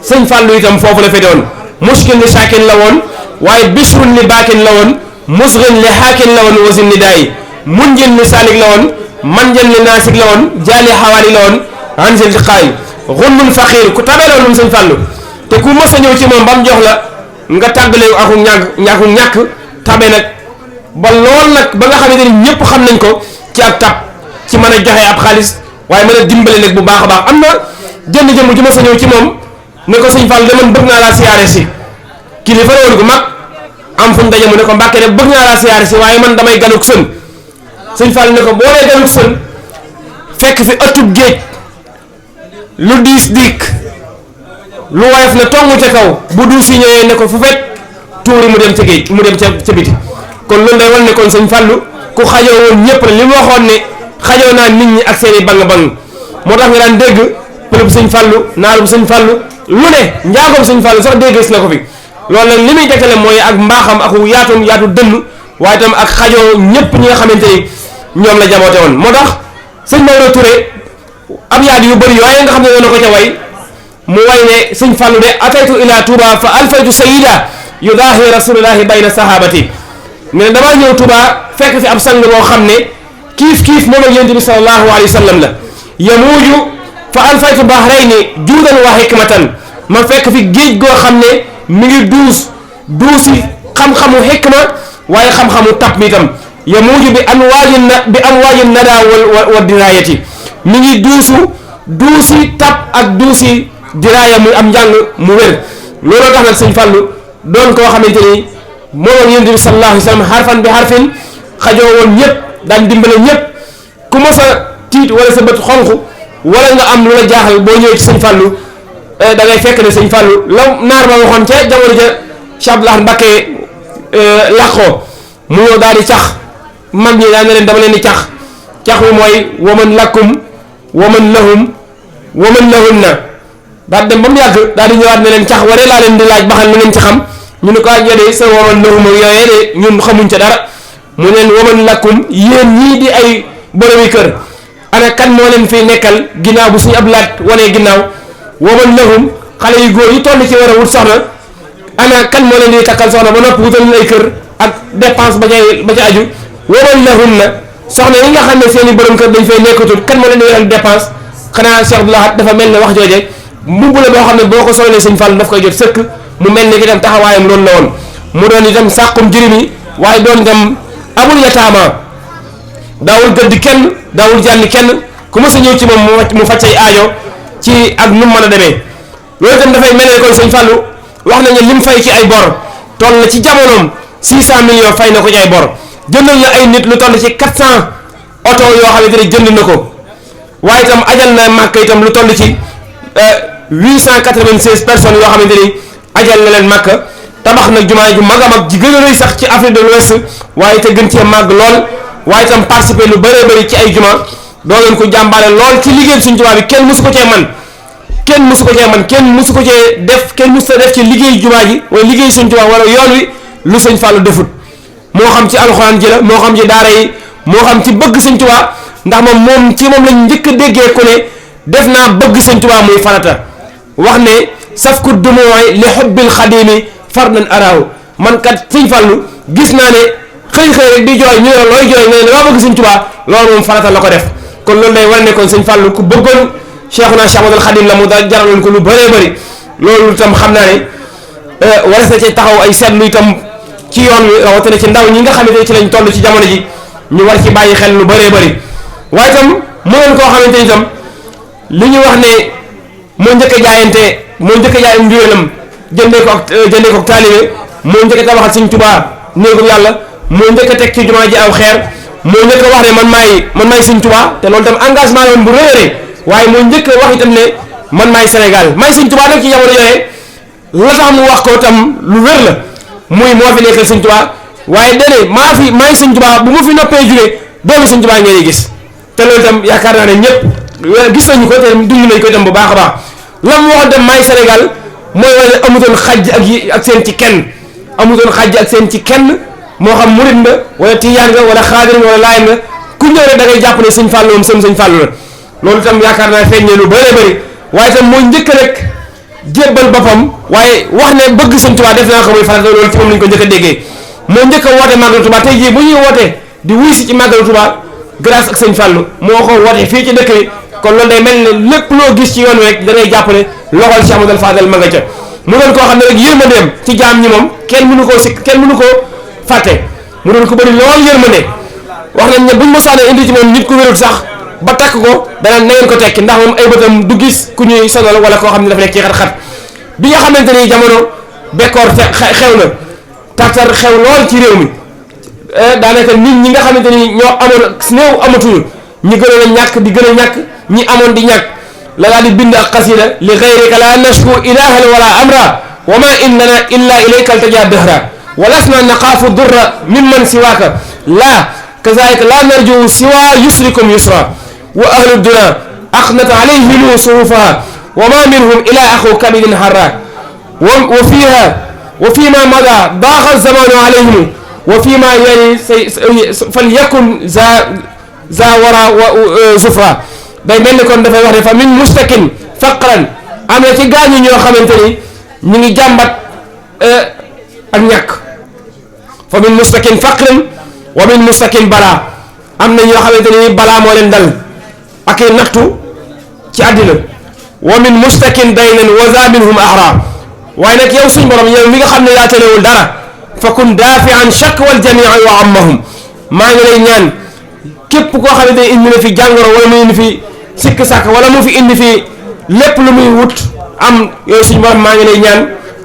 Sëñ Fallu itam foofu la fete woon mushkil li saakin la woon waaye bishrun li baakin la woon musghin li haakin la woon wasin ni daayi munjin li saalik la woon manjan li naasik la woon jaali xawaali la woon ansil di xaay xunnun faqiir ku tabe la woon moom Sëñ Fallu te ku mës a ñëw ci moom ba mu jox la nga tàggale aku ñàkk tabe nag ba lool nag ba nga xamante ni ñëpp xam nañ ko ci ak tab ci mën a joxe ab xaalis waaye mën a dimbale nag bu baax a baax am na jënd jëmm ju ma sa ñëw ci moom ne ko sëñ Fall de man bëgg naa laa siyaare si kilifa la woon gu mag am fu ñu daje mu ne ko Mbàkke de bëgg naa laa siyaare si waaye man damay ganuk sën sëñ Fall ne ko boo dee ganuk sën fekk fi ëttub géej lu diis dikk lu woyof ne tongu ca kaw bu duus yi ñëwee ne ko fu fekk tuuri mu dem ca géej mu dem ca biti kon loolu day wan ne kon sëñ Fallu ku xajoo woon ñëpp la li mu waxoon ne xajoo naa nit ñi ak seeni bang-bang moo tax nga daan dégg pëlub sëñ Fallu naalub sëñ Fallu lu ne njaagoom sëñ Fallu sax dégg gis na ko fi loolu nag li muy tegtale mooy ak mbaaxam ak yaatu dënn waaye itam ak xajoo ñëpp ñi nga xamante ni ñoom la jaboote woon moo tax sëñ Maodo Touré ab yaat yu bëri yooyu nga xam ne doona ko ca way mu way ne sëñ Fallu de ataytu ila Touba fa alfaytu sayida yudaahi rasulullahi bayna sahabati ne damaa ñëw Touba fekk fi ab sang boo xam ne kiif moom ak yonent bi sallallahu alayhi wa sallam la yamuuju fa alfaytu bahrayni juudan wa hikmatan ma fekk fi géej goo xam ne mi ngi duusi xam-xamu hikma waaye xam-xamu tab mi itam yamuuju bi amwaajin nada wa dirayati mi ngi duusi tab ak duusi diraaya muy am njàng mu wér looloo tax nag sëñ Fallu doon koo xamante ni moom ak yonent bi sallallahu alayhi wa sallam harfan bi harfin xajoo woon ñëpp daan dimbale ñëpp ku ma sa tiit wala sa bët xonq wala nga am lu la jaaxal boo ñëwee ci sëñ Fallu da ngay fekk ne sëñ Fallu la naar ba waxoon ca jamono ja Cheikh Abdoulaye Mbacké làqoo mu ñëw daal di cax mag ñi daal ne leen dama leen di cax wi mooy waman lakum waman lahum waman lahunna daal dem ba mu yàgg daal di ñëwaat ne leen cax waree laa leen di laaj baxal lu ngeen ci xam ñu ne ko ñoo de sa waman lahum ak yooyee de ñun xamuñ ca dara mu leen waman lakum yéen ñii di ay boromi kër ana kan moo leen fiy nekkal ginnaaw bu suñu ab laat wanee ginnaaw waman lahum xale yu góor yi toll ci war a wut soxna ana kan moo leen di takkal soxna ba noppi wutal ay kër ak dépense ba ca aju waman lahum na soxna yi nga xam ne seen i borom kër dañ fay nekkatul kan moo leen di yoral dépense xanaa Cheikh Abdoulaye dafa mel ne wax jooje mbubb la boo xam ne boo ko solee sëñ Fall daf koy jot sëkk mu mel ni ki dem taxawaayam loolu la woon mu doon itam sàqum jirim yi waaye doon dem abul yataama daawul gëdd kenn daawul jànni kenn ku ma sa ñëw ci moom mu faj say aajo ci ak nu mu mën a demee loolu itam dafay mel ne kon sëñ Fallu wax nañu lim fay ci ay bor toll na ci jamonoom 600 millions fay na ko ci ay bor jëndal na ay nit lu toll ci 400 oto yoo xamante ne jënd na ko waaye itam ajal na màkk itam lu toll ci 896 personnes yoo xamante ni ajal na leen màkk tabax na jumaa ju mag a mag ji gën a rëy sax ci Afrique de l'Ouest waaye te gën cee màgg lool waaye itam participer lu bëree bëri ci ay juma doo leen ko jàmbaale lool ci liggéey Sëñ Tuubaa bi kenn mësu ko cee man kenn mësu ko cee def kenn mësu ta def ci liggéey jumaa ji wala liggéey Sëñ Tuubaa wala yoon wi lu Sëñ Fallu defut moo xam ci alxuraan ji la moo xam ci daara yi moo xam ci bëgg Sëñ Tuubaa ndax moom lañ njëkk a déggee ku ne def naa bëgg Sëñ Tuubaa muy farata wax ne safku dumooy li xubbil xadimi fardan araaw man kat Sëñ Fallu gis naa ne xëy rek di jooy ñu ne looy jooy nga ne dama bëgg Sëñ Tuubaa loolu moom farata la ko def kon loolu day war ne kon Sëñ Fallu ku bëggoon Cheikhuna Cheikh Ahmadul Xadim la mu daal jaraloon ko lu bëree bëri loolu itam xam naa ne waras na ci taxaw ay seetlu itam ci yoon wi rawatina ci ndaw ñi nga xamante ci lañ toll ci jamono ji ñu war ci bàyyi xel lu bëree bëri waaye itam mu doon koo xamante ni itam li ñu wax ne moo njëkk a jaay njuweelam jëndee ko ak taalibe moo njëkk a tabaxal Sëñ Tuubaa néegu yàlla moo njëkk a teg ci jumaa ji aw xeer moo njëkk a wax ne man maay Sëñ Tuubaa te loolu itam engagement la woon bu rëy waaye moo njëkk a wax itam ne man maay Sénégal maay Sëñ Tuubaa nag ci jamono yooyee la tax mu wax ko itam lu wér la muy moo fi nekkal Sëñ Tuubaa waaye dane maay Sëñ Tuubaa bu ma fi noppee jugee doomu Sëñ Tuubaa ngeen gis te loolu itam yaakaar naa ne ñëpp gis nañu ko te dund nañ ko itam bu baax a baax la mu waxoon tam maay Sénégal mooy wane amutoon xajj ak seen ci kenn amutoon xajj ak seen ci kenn moo xam murit nga wala tijaan nga wala xaadir nga wala laayam nga ku ñëw rek da ngay jàpp ne Sëñ Fallu moom Sëñ Fallu la loolu itam yaakaar naa feeñee lu bëree bëri waaye itam mooy njëkk rek jébbal boppam waaye wax ne bëgg Sëñ Tuubaa def naa ko muy farata loolu ci moom lañ ko njëkk a déggee moo njëkk a woote màggalu Tuubaa tey jii bu ñuy woote di wuy si ci màggalu Tuubaa grâce ak Sëñ Fallu moo ko woote fii ci dëkk bi kon loolu day mel ne lépp loo gis ci yoon wi rek da ngay jàpp ne loxol Cheikh Ahmadou Fadal ma nga ca mu doon koo xam ne rek yërmandeem ci jaam ñi moom kenn mënu koo fàtte mu doon ko bëri lool yërmande wax nañ ne buñ mosaane indi ci moom nit ku wérul sax ba takk ko dana na ngeen ko tekki ndax moom ay bëtam du gis ku ñuy sonal wala koo xam ne dafa nekk ci xat-xat bi nga xamante ni jamono bekkoor xew na tartar xew lool ci réew mi daanaka nit ñi nga xamante ni ñoo amoon néew amatuñu ñi gënoon a ñàkk di gën a ñàkk ñi amoon di ñàkk la daal di bind ak xasida li gayrika la nashku ilahan wala amra wa ma innana illa ilayka altaja dahra wa lasna naqaafu durra mimman siwaaka la kazalika la narju siwa yusrikum yusra wa ahlu dunya aqnat alayhim surufaha wa ma minhum ila axu kabidin harra wa fiha wa fima mada daaxa zamanu alayhim wa fima yali falyakun za wara wa zufra day mel ni kon dafay wax ne fa min mustakin faqran am na ci gaañu ñoo xamante ni ñu ngi jàmbat ak ñàkk fa min mustakin faqran wa min mustakin balaa am na ñoo xamante ni balaa moo leen dal ak i nattu ci àddina wa min mustakin daynan wa za minhum ahra waaye nag yow suñ borom yow mi nga xam ne yaa telewul dara fa kun daafian shakwa al jamii wa ammahum maa ngi lay ñaan képp koo xamante ne indi na fi jàngoro wala mu indi fi sikk sàkk wala mu fi indi fi lépp lu muy wut am yow suñ borom maa ngi lay ñaan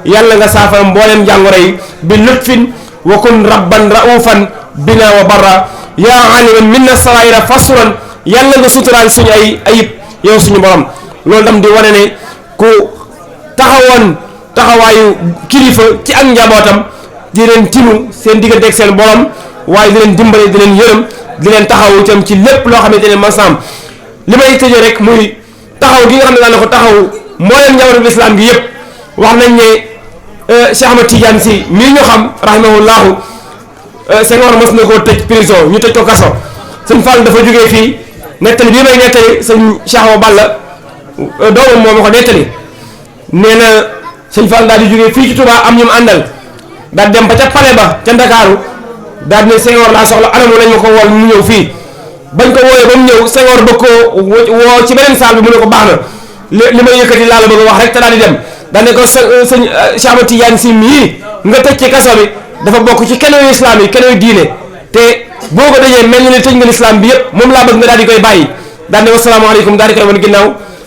yàlla nga saafara mboolem jàngoro yi bi lutfin wa kun rabban raufan bina wa barra yaa aliman minna saraira fasuran yàlla nga suturaal suñu ay ayib yow suñu borom loolu tam di wane ne ku taxawoon taxawaayu kilifa ci ak njabootam di leen tinu seen diggante ak seen borom waaye di leen dimbale di leen yërëm di leen taxaw itam ci lépp loo xamante ne masam li may tëjee rek muy taxaw gi nga xam ne daan na ko taxaw mbooleem njabootu islam gi yëpp wax nañ ne Cheikh Ahmad Tidiane Sy mii ñu xam rahimahullahu Senghor mos na koo tëj prison ñu tëj ko kaso sëñ Fall dafa jógee fii nettali bii may nettali sëñ Cheikh Awa Balla doomam moo ma ko nettali nee na sëñ Fall daal di jógee fii ci Touba am ñu mu àndal daal dem ba ca palais ba ca Ndakaaru daal ne Senghor laa soxla anamu lañ ma ko wool mu ñëw fii bañ ko wooyee ba mu ñëw Senghor bëgg koo woo ci beneen salle bi mu ne ko baax na li may yëkkati laa la bëgg a wax rek te daal di dem daal ne ko sëñ Cheikh Ahmad Tidiane Sy mii nga tëj ci kaso bi dafa bokk ci kenoyu islam yi kenoyu diine te boo ko dajee mel ni tëj nga l'islam bi yëpp moom laa bëgg nga daal di koy bàyyi daal ne wasalaamaaleykum daal di koy wan ginnaaw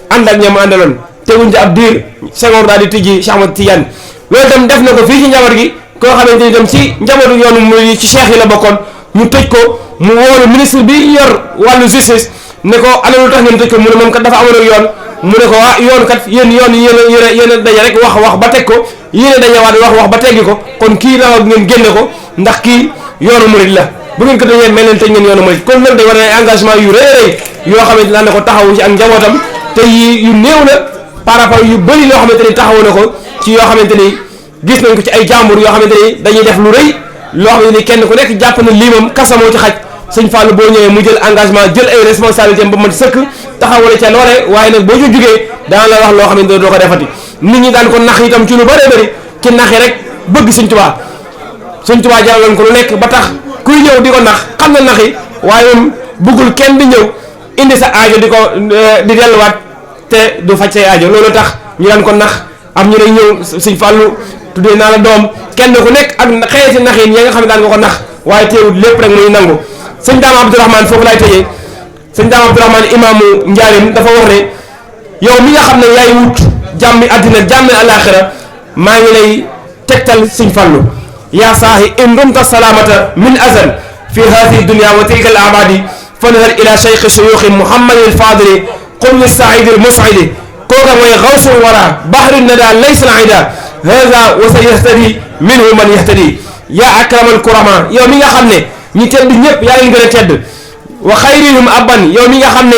ànd ak ñoom àndaloon teguñ ci ab diir Senghor daal di tëjji Cheikh Ahmad Tidiane loolu itam def na ko fii ci njaboot gi koo xamante ni itam ci njabootu yoonu muy ci cheikh yi la bokkoon ñu tëj ko mu woolu ministre bi yor wàllu justice ne ko ana lu tax ngeen tëj ko mu ne moom kat dafa amoon ak yoon mu ne ko waa yoon kat yéen a daje rek wax ba teg ko yéen a dajewaat wax ba teggi ko kon kii la ngeen génne ko ndax kii yoonu murid la bu ngeen ko dajee mel leen tëj ngeen yoonu murid kon nag day war a engagement yu rëy yoo xamante daan na ko taxawu ci ak njabootam te yi yu néew la par rapport yu bëri loo xamante ni taxawu na ko ci yoo xamante ni gis nañ ko ci ay jàmbur yoo xamante ni dañuy def lu rëy loo xamante ni kenn ku nekk jàpp na lii moom kasa moo ci xaj sëñ Fallou boo ñëwee mu jël engagement jël ay responsabilités ba mat sëkk taxawale ca loole waaye nag boo ci jugee daan la wax loo xamante ni doo ko defati nit ñi daan ko nax itam ci lu bëree bëri ci naxi rek bëgg sëñ Tuubaa jaraloon ko lu nekk ba tax kuy ñëw di ko nax xam na naxi waaye moom bëggul kenn di ñëw indi sa aajo di ko di delluwaat te du faj say aajo loolu tax ñu daan ko nax am ñu ne ñëw sëñ Fallou tuddee naa la doom kenn ku nekk ak xëyati nax yi ya nga xam ne daan nga ko nax waaye teewul lépp rek muy nangu sëñ Daam Abdourahmane foofu laay tëjee sëñ Daam Abdourahmane imaamu Njaarim dafa wax ne yow mi nga xam ne yaay wut jàmmi àddina jàmmi alaaxira maa ngi lay tegtal sëñ Fallou yaa saahi in rumta salaamata min azal fi haadihi dunya wa tilka al abadi fanhar ila cheikh suyuuxi muhammadin alfadili qul saidi almusidi kooka mooy xawsul wara bahri nada laysa alida hada wa sa yahtadi minhu man yahtadi yaa akramal kurama yow mi nga xam ne ñi tedd ñëpp yaa leen gën a tedd wa xayrihum abban yow mi nga xam ne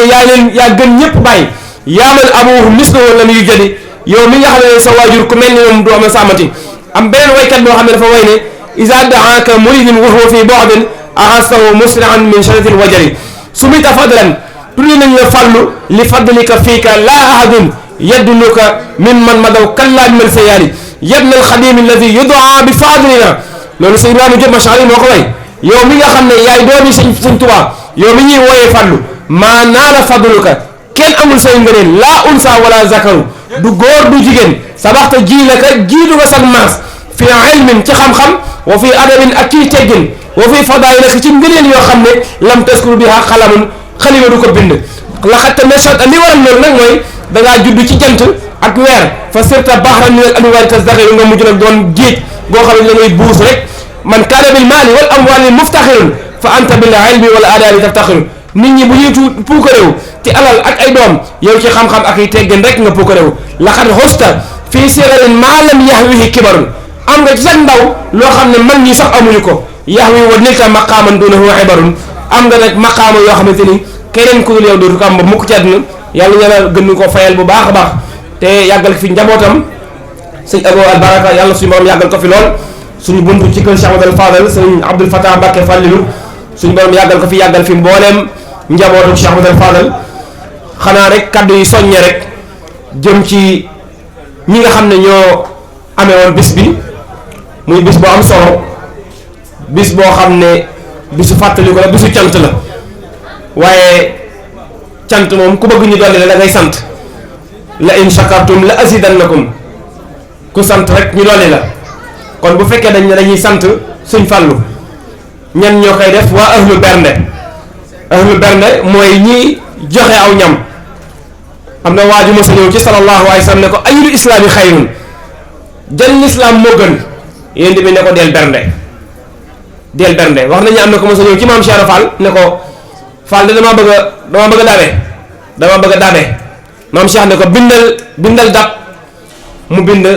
yaa gën ñëpp bàyyi yaa man abuhu misluhu lam yujadi yow mi nga xam ne sa waajur ku mel ni moom du am sàmmati am beneen waykat boo xam ne dafa way ne iza daaka muridin wa huwa fi bu'din ahastahu muslihan min shaddatil wajari sumita fadlan tuddi nañ la fàllu li fadlika fiika laa ahadun yaddunuka min man madaw kallaa bi man sayaali yabna alxadim alladi yudaa bi fadlina loolu sa Ibrahima Diop Machari moo ko way yow mi nga xam ne yaay doomi sëñ Tuubaa yow mi ñuy wooyee fàllu maa naala fadluka kenn amul say ngëneel laa unsa wala zakaru du góor du jigéen sabaxta ji la ka jiitu nga sag maas fi ilmin ci xam-xam wa fi adabin ak ci teggin wa fi fadail nak ci ngëneel yoo xam ne lam taskuru biha xalamun xalima du ko bind laxat nashat li waral loolu nag mooy da ngaa judd ci jant ak weer fa sirta bahran min al anwaari tasdaxiru nga mujj nag doon géej goo xam ne da ngay buus rek man kaana bil maali wal amwaali muftaxirun fa anta bil ilmi wal adabi taftaxiru nit ñi bu ñuy puukareew ci alal ak ay doom yow ci xam-xam ak ay teggin rek nga puukareew laxat hosta fii sirarin maa lam yahwihi kibarun am nga ci sa ndaw loo xam ne man ñi sax amuñu ko yahwi wa nilta maqaaman dunahu ibarun am nga nag maqaama yoo xamante ni keneen ku dul yow dootu ko am ba mukk ci àdduna yàlla ñala gën ko fayal bu baax a baax te yàggal fi njabootam sëñ Abo Albaraka yàlla suñu borom yàggal ko fi lool suñu buntu ci kër Cheikh Abdoul Fadal sëñ Abdoul Fatah Mbacké Fallilu suñu borom yàggal ko fi yàggal fi mbooleem njabootu Cheikh Abdoul Fadal xanaa rek kaddu yi soññe rek jëm ci ñi nga xam ne ñoo amee woon bis bi muy bis boo am solo bis boo xam ne bisu fàttali ko la bisu cant la waaye cant moom ku bëgg ñu dolli la da ngay sant la in shakartum la azidannakum ku sant rek ñu dolli la kon bu fekkee dañ ne dañuy sant suñ fàllu ñan ñoo koy def waa ahlu bernde mooy ñi joxe aw ñam am na waaju ma sa ñëw ci sallallahu alayhi wa sallam ne ko ayul islaami xayrun jan lislaam moo gën yéen bi ne ko del bernde wax nañu am na ko ma sa ñëw ci maam Cheikh Fall ne ko Fall de dama bëgg a dabe maam Cheikh ne ko bindal dab mu bind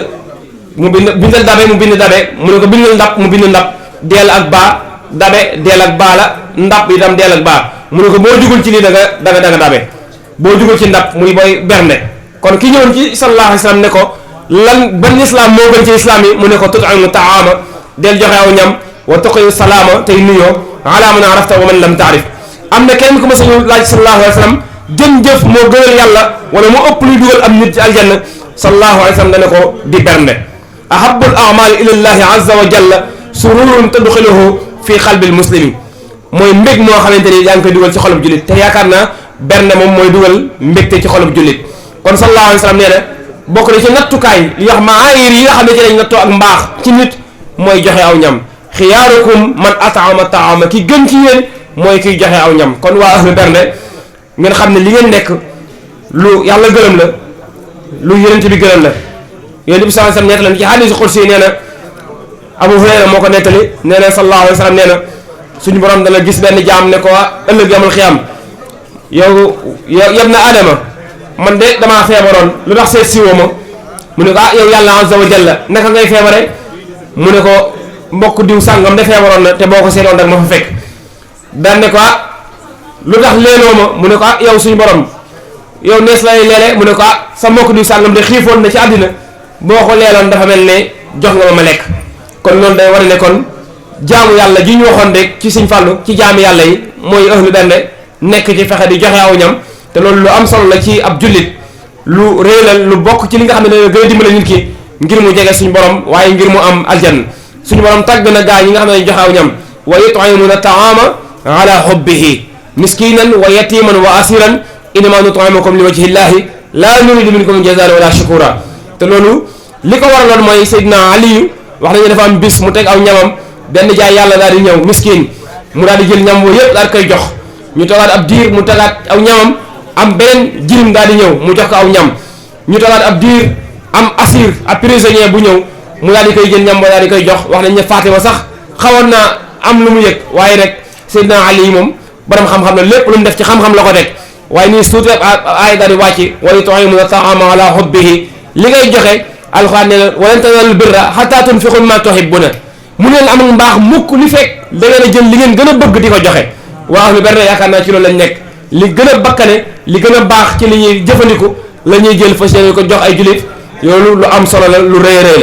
bindal dabe mu bind dabe mu ne ko bindal ndab mu bind ndab deel ak baa dabe deel ak baa la ndab itam deel ak baa mu ne ko boo jugul ci lii da nga dabe boo jugul ci ndab muy booy bernde kon ki ñëwoon ci sallallahu alayhi wa sallam ne ko lan ban islam moo gën ci islam yi mu ne ko tut'imu taama del joxe aw ñam wa tuqiyu salaama tey nuyoo ala man arafta wa man lam taarif am na kenn ku ma sañu laaj sallallahu alayhi wa sallam jëf moo gënal yàlla wala moo ëpp luy dugal am nit ci aljanna sallallahu alayhi wa sallam dane ko di bernde ahabul a'mal ila llahi azza wa jalla sururun tudxiluhu fi qalbil muslimi mooy mbég moo xamante ni yaa ngi koy dugal ci xolub jullit te yaakaar naa bernde moom mooy dugal mbégte ci xolub jullit kon sallallahu alayhi wa sallam nee na bokk na ci nattukaay li wax maayir yi nga xam ne ci lañ nattoo ak mbaax ci nit mooy joxe aw ñam xiyaarukum man at'ama ta'ama ki gën ci yéen mooy kiy joxe aw ñam kon waa ahlu bernde ngeen xam ne li ngeen nekk lu yàlla gërëm la lu yonent bi gërëm la yonent bi sallallahu alayhi wa sallam nettali ci hadiisu qudsi nee na Abu Hurayra moo ko nettali nee na sallallahu alayhi wa sallam nee na suñu borom dana gis benn jaam ne ko ëllëg yawmal xiyaam yow yab na Adama man de damaa feebaroon lu tax seet siwoo ma mu ne ko yow yàlla azza wa jalla naka ngay feebare mu ne ko mbokk diw sàngam de feebaroon na te boo ko seetoon rek ma fa fekk daan ne ko lu tax leenoo ma mu ne ko yow suñu borom yow nees lay leele mu ne ko sa mbokk diw sàngam de xiifoon na ci àddina boo ko leeloon dafa mel ne jox nga ma lekk kon loolu day war ne kon jaamu yàlla ji ñu waxoon rek ci Sëñ Fallu ci jaamu yàlla yi mooy ahlu bernde nekk ci fexe di joxe aw ñam te loolu lu am solo la ci ab jullit lu réy la lu bokk ci li nga xam ne dañoo gën a dimbale nit ki ngir mu jege suñu borom waaye ngir mu am aljanna suñu borom tàgg na gaa yi nga xam ne dañu joxe aw ñam wa yut'imuna ta'ama ala hubbihi miskinan wa yatiman wa asiran innama nut'imukum li wajhi llahi la nuridu minkum jazaan wala shukura te loolu li ko waraloon mooy Seydina Aliyu wax nañu dafa am bis mu teg aw ñamam benn jaay yàlla daal di ñëw miskin mu daal di jël ñam woo yëpp daal koy jox ñu toogaat ab diir mu tegaat aw ñamam am beneen jirim daal di ñëw mu jox ko aw ñam ñu toogaat ab diir am asir ab prisonnier bu ñëw mu daal di koy jël ñam ba daal di koy jox wax nañ ne Fatima sax xawoon naa am lu mu yëg waaye rek Seydina Ali moom borom xam-xam la lépp lu mu def ci xam-xam la ko teg waaye nii suuti ay daal di wàcc wa yut'imuna ta'ama ala hubbihi li ngay joxe alxuraan ne walan tanaalul birra hattaa tunfiqu mimmaa tuhibbuna mu leen am mbaax mukk li fekk da ngeen a jël li ngeen gën a bëgg di ko joxe waaw lu berne yaakaar naa ci loolu lañ nekk li gën a bakkane li gën a baax ci li ñuy jëfandiku la ñuy jël fas yéene ko jox ay jullit yoolu lu am solo la lu rëy rëy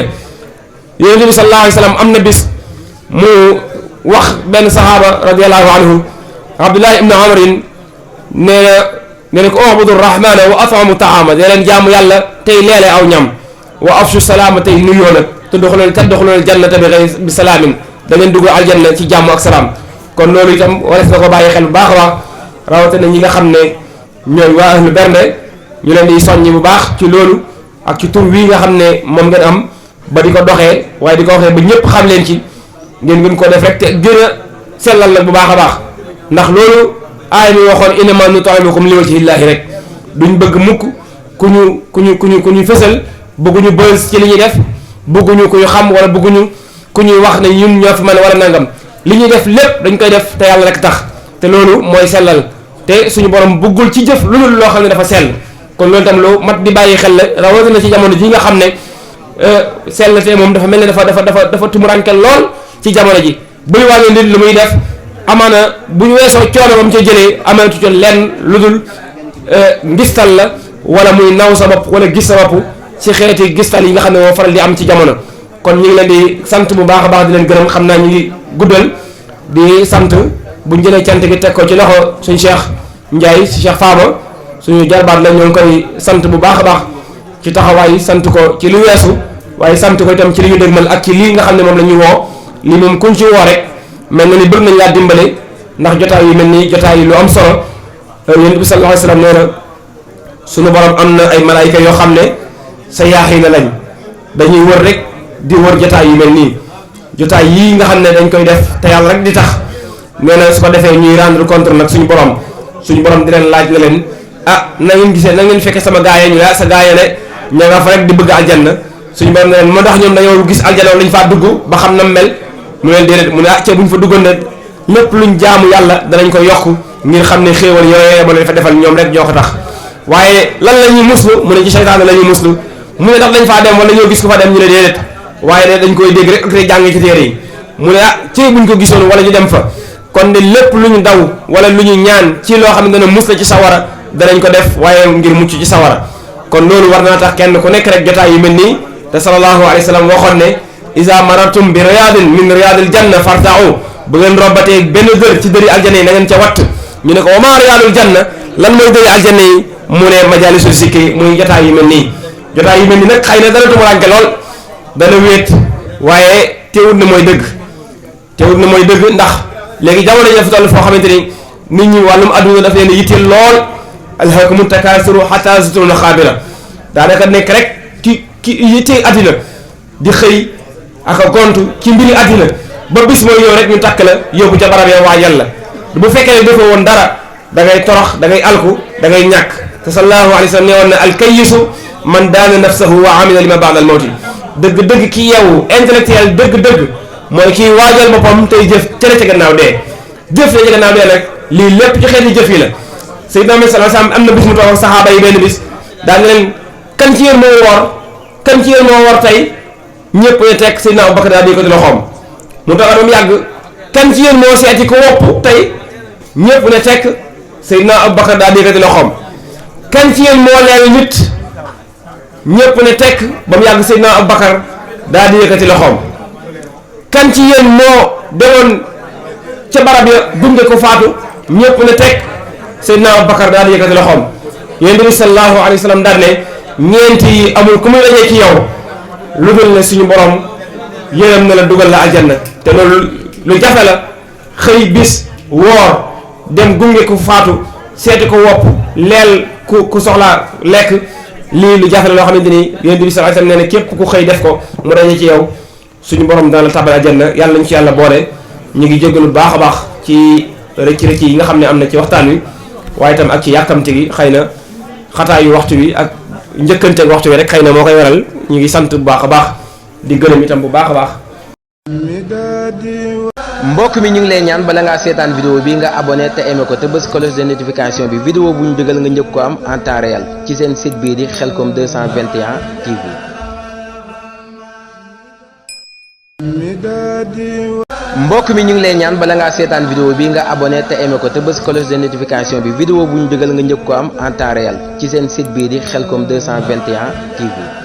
la yonent bi sallallahu alayhi wa sallam am na bis mu wax benn sahaaba radiallahu anhu abdullahi ibn amrin nee na ko ubudu rahmana wa at'amu ta'ama dee leen jaamu yàlla tey leele aw ñam wa afshu salaama tey nuyoo nag te doxaloon jannata bi salaamin da ngeen dugg aljanna ci jàmm ak salaam kon loolu itam warees na ko bàyyi xel bu baax a baax rawatina ñi nga xam ne ñooy waa ahlu bernde ñu leen di soññi bu baax ci loolu ak ci tur wii nga xam ne moom ngeen am ba di ko doxee waaye di ko waxee ba ñëpp xam leen ci ngeen gën ko def rek te gën a sellal nag bu baax a baax ndax loolu aay mi waxoon innamaa nut'imukum li wajhillaahi rek duñ bëgg mukk ku ñu fësal bëgguñu bës ci li ñuy def bëgguñu ku ñu xam wala bëgguñu ku ñuy wax ne ñun ñoo fi mën wala nangam li ñuy def lépp dañ koy def te yàlla rek tax te loolu mooy sellal te suñu borom bëggul ci jëf lu dul loo xam ne dafa sell kon loolu tam lu mat di bàyyi xel la rawatina ci jamono ji nga xam ne sell te moom dafa mel ne dafa tumurankel lool ci jamono ji buy wàññi nit lu muy def amaana bu ñu weesoo coono ba mu ca jëlee amaatu ci lenn lu dul ngistal la wala muy naw sa bopp wala gis sa bopp ci xeeti gistal yi nga xam ne moo faral di am ci jamono kon ñu ngi leen di sant bu baax a baax di leen gërëm xam naa ñu ngi guddal di sant bu ñu jëlee cant gi teg ko ci loxo suñu Cheikh Ndiaye si Cheikh Fama suñu jarbaat la ñoo ngi koy sant bu baax a baax ci taxawaay sant ko ci lu weesu waaye sant ko itam ci li ñu dégmal ak ci lii nga xam ne moom la ñuy woo lii moom kuñ ci woo rek mel na ni bëgg nañ laa dimbale ndax jotaay yu mel ni jotaay yi lu am solo yonent bi sallallahu alayhi wasallam nee na suñu borom am na ay malaayika yoo xam ne sa yaaxi na lañ dañuy wër rek di wër jotaay yu mel nii jotaay yii nga xam ne dañ koy def te yàlla rek di tax nee na su ko defee ñuy rendre compte nag suñu borom di leen laaj na leen ah na ngeen gisee na ngeen fekkee sama gaaya ñu la sa gaaya ne ña nga fa rek di bëgg aljanna suñu borom ne leen moo tax ñoom dañoo gis aljanna lañ faa dugg ba xam na mel mu leen déedéet mu ne ah ca buñ fa duggoon ne lépp luñ jaamu yàlla danañ ko yokk ngir xam ne xéewal yooyu ma leen fa defal ñoom rek ñoo ko tax waaye lan la ñuy muslu mu ne ci seytaane la ñuy muslu mu ne ndax dañ faa dem wala ñoo gis ko fa dem ñu ne déedéet waaye ne dañ koy dégg rek ak tey jàng ci téere yi mu ne ah ci buñ ko gisoon wala ñu dem fa kon de lépp lu ñu daw wala lu ñu ñaan ci loo xam ne dana mus la ci sawara danañ ko def waaye ngir mucc ci sawara kon loolu war naa tax kenn ku nekk rek jotaay yu mel nii te sallallahu alayhi wa sallam waxoon ne iza marartum bi riyadin min riyadil janna farta'u bu ngeen robbatee benn dër ci dëri aljanna yi na ngeen ca watt ñu ne ko wa ma riyadul janna lan mooy dëri aljanna yi mu ne majalisul sikki muy jotaay yu mel nii jotaay yu mel nii nag xëy na dana tumuranke lool dana wéet waaye teewut na mooy dëgg ndax léegi jamono ji dafa toll foo xamante ni nit ñi wàllum adduna daf leen yitteel lool alhaakumu takaasuru hattaa zurtumul maqaabira daanaka nekk rek ki yittee addina di xëy ak a gontu ci mbiri addina ba bis mooy yow rek ñu takk la yóbbu ca barab ya waajal la bu fekkee ne defoo woon dara da ngay torox da ngay alku da ngay ñàkk te sallallahu alayhi wa sallam ne woon na alkayisu man daana nafsahu wa amila lima ba'da al mawti dëgg-dëgg ki yeewu intellectuel dëgg-dëgg mooy kii waajal boppam tey jëf cële ca gannaaw dee jëf la ca gannaaw dee nag lii lépp ci xeeti jëf yi la Seydina Muhammad sallallahu alayhi wasallam am na bis mu toog ak saxaaba yi benn bis daal ne leen kan ci yéen moo woor tey ñëpp ne teg Seydina Abubakar daal di ko di loxoom mu toog am yàgg kan ci yéen moo seeti ko wopp tey ñëpp ne teg Seydina Abubakar daal di ko di loxoom kan ci yéen moo leel nit ñëpp ne teg ba mu yàgg Seydina Abubakar daal di yëkkati loxoom kan ci yéen moo demoon ca barab ya gunge ko faatu ñëpp ne teg Seydina Abubakar daal di yëkkati loxoom Yonent bi sallallahu alayhi wa sallam daal ne ñeenti yi amul ku muy dajee ci yow lu dul ne suñu borom yërëm na la dugal la aljanna te loolu lu jafe la xëy bis woor dem gunge ko faatu seeti ko wopp leel ku soxlaa lekk lii lu jafe la loo xamante ni Yonent bi sallallahu alayhi wa sallam nee na képp ku xëy def ko mu daje ci yow suñu borom dana la tabal aljanna yàlla nañu ci yàlla boole ñu ngi jéggalu baax a baax ci rëcc yi nga xam ne am na ci waxtaan wi waaye itam ak ci yàkkamte gi xëy na xataayu waxtu wi ak njëkkanteeg waxtu wi rek xëy na moo koy waral ñu ngi sant bu baax a baax di gërëm itam bu baax a baax. mbokk mi ñu ngi lay ñaan bala ngaa seetaan vidéo bi nga abonné te aimé ko te bës cloche de notification bi vidéo bu ñu dugal nga njëkk ko am en temps réel ci seen site bii di Khelcom 221 TV. mbokk mi ñu ngi lay ñaan bala ngaa seetaan vidéo bi nga abonné te aimé ko te bës cloche de notification bi vidéo bu ñu dugal nga njëkk ko am en temps réel ci seen site bii di Khelcom 221 TV.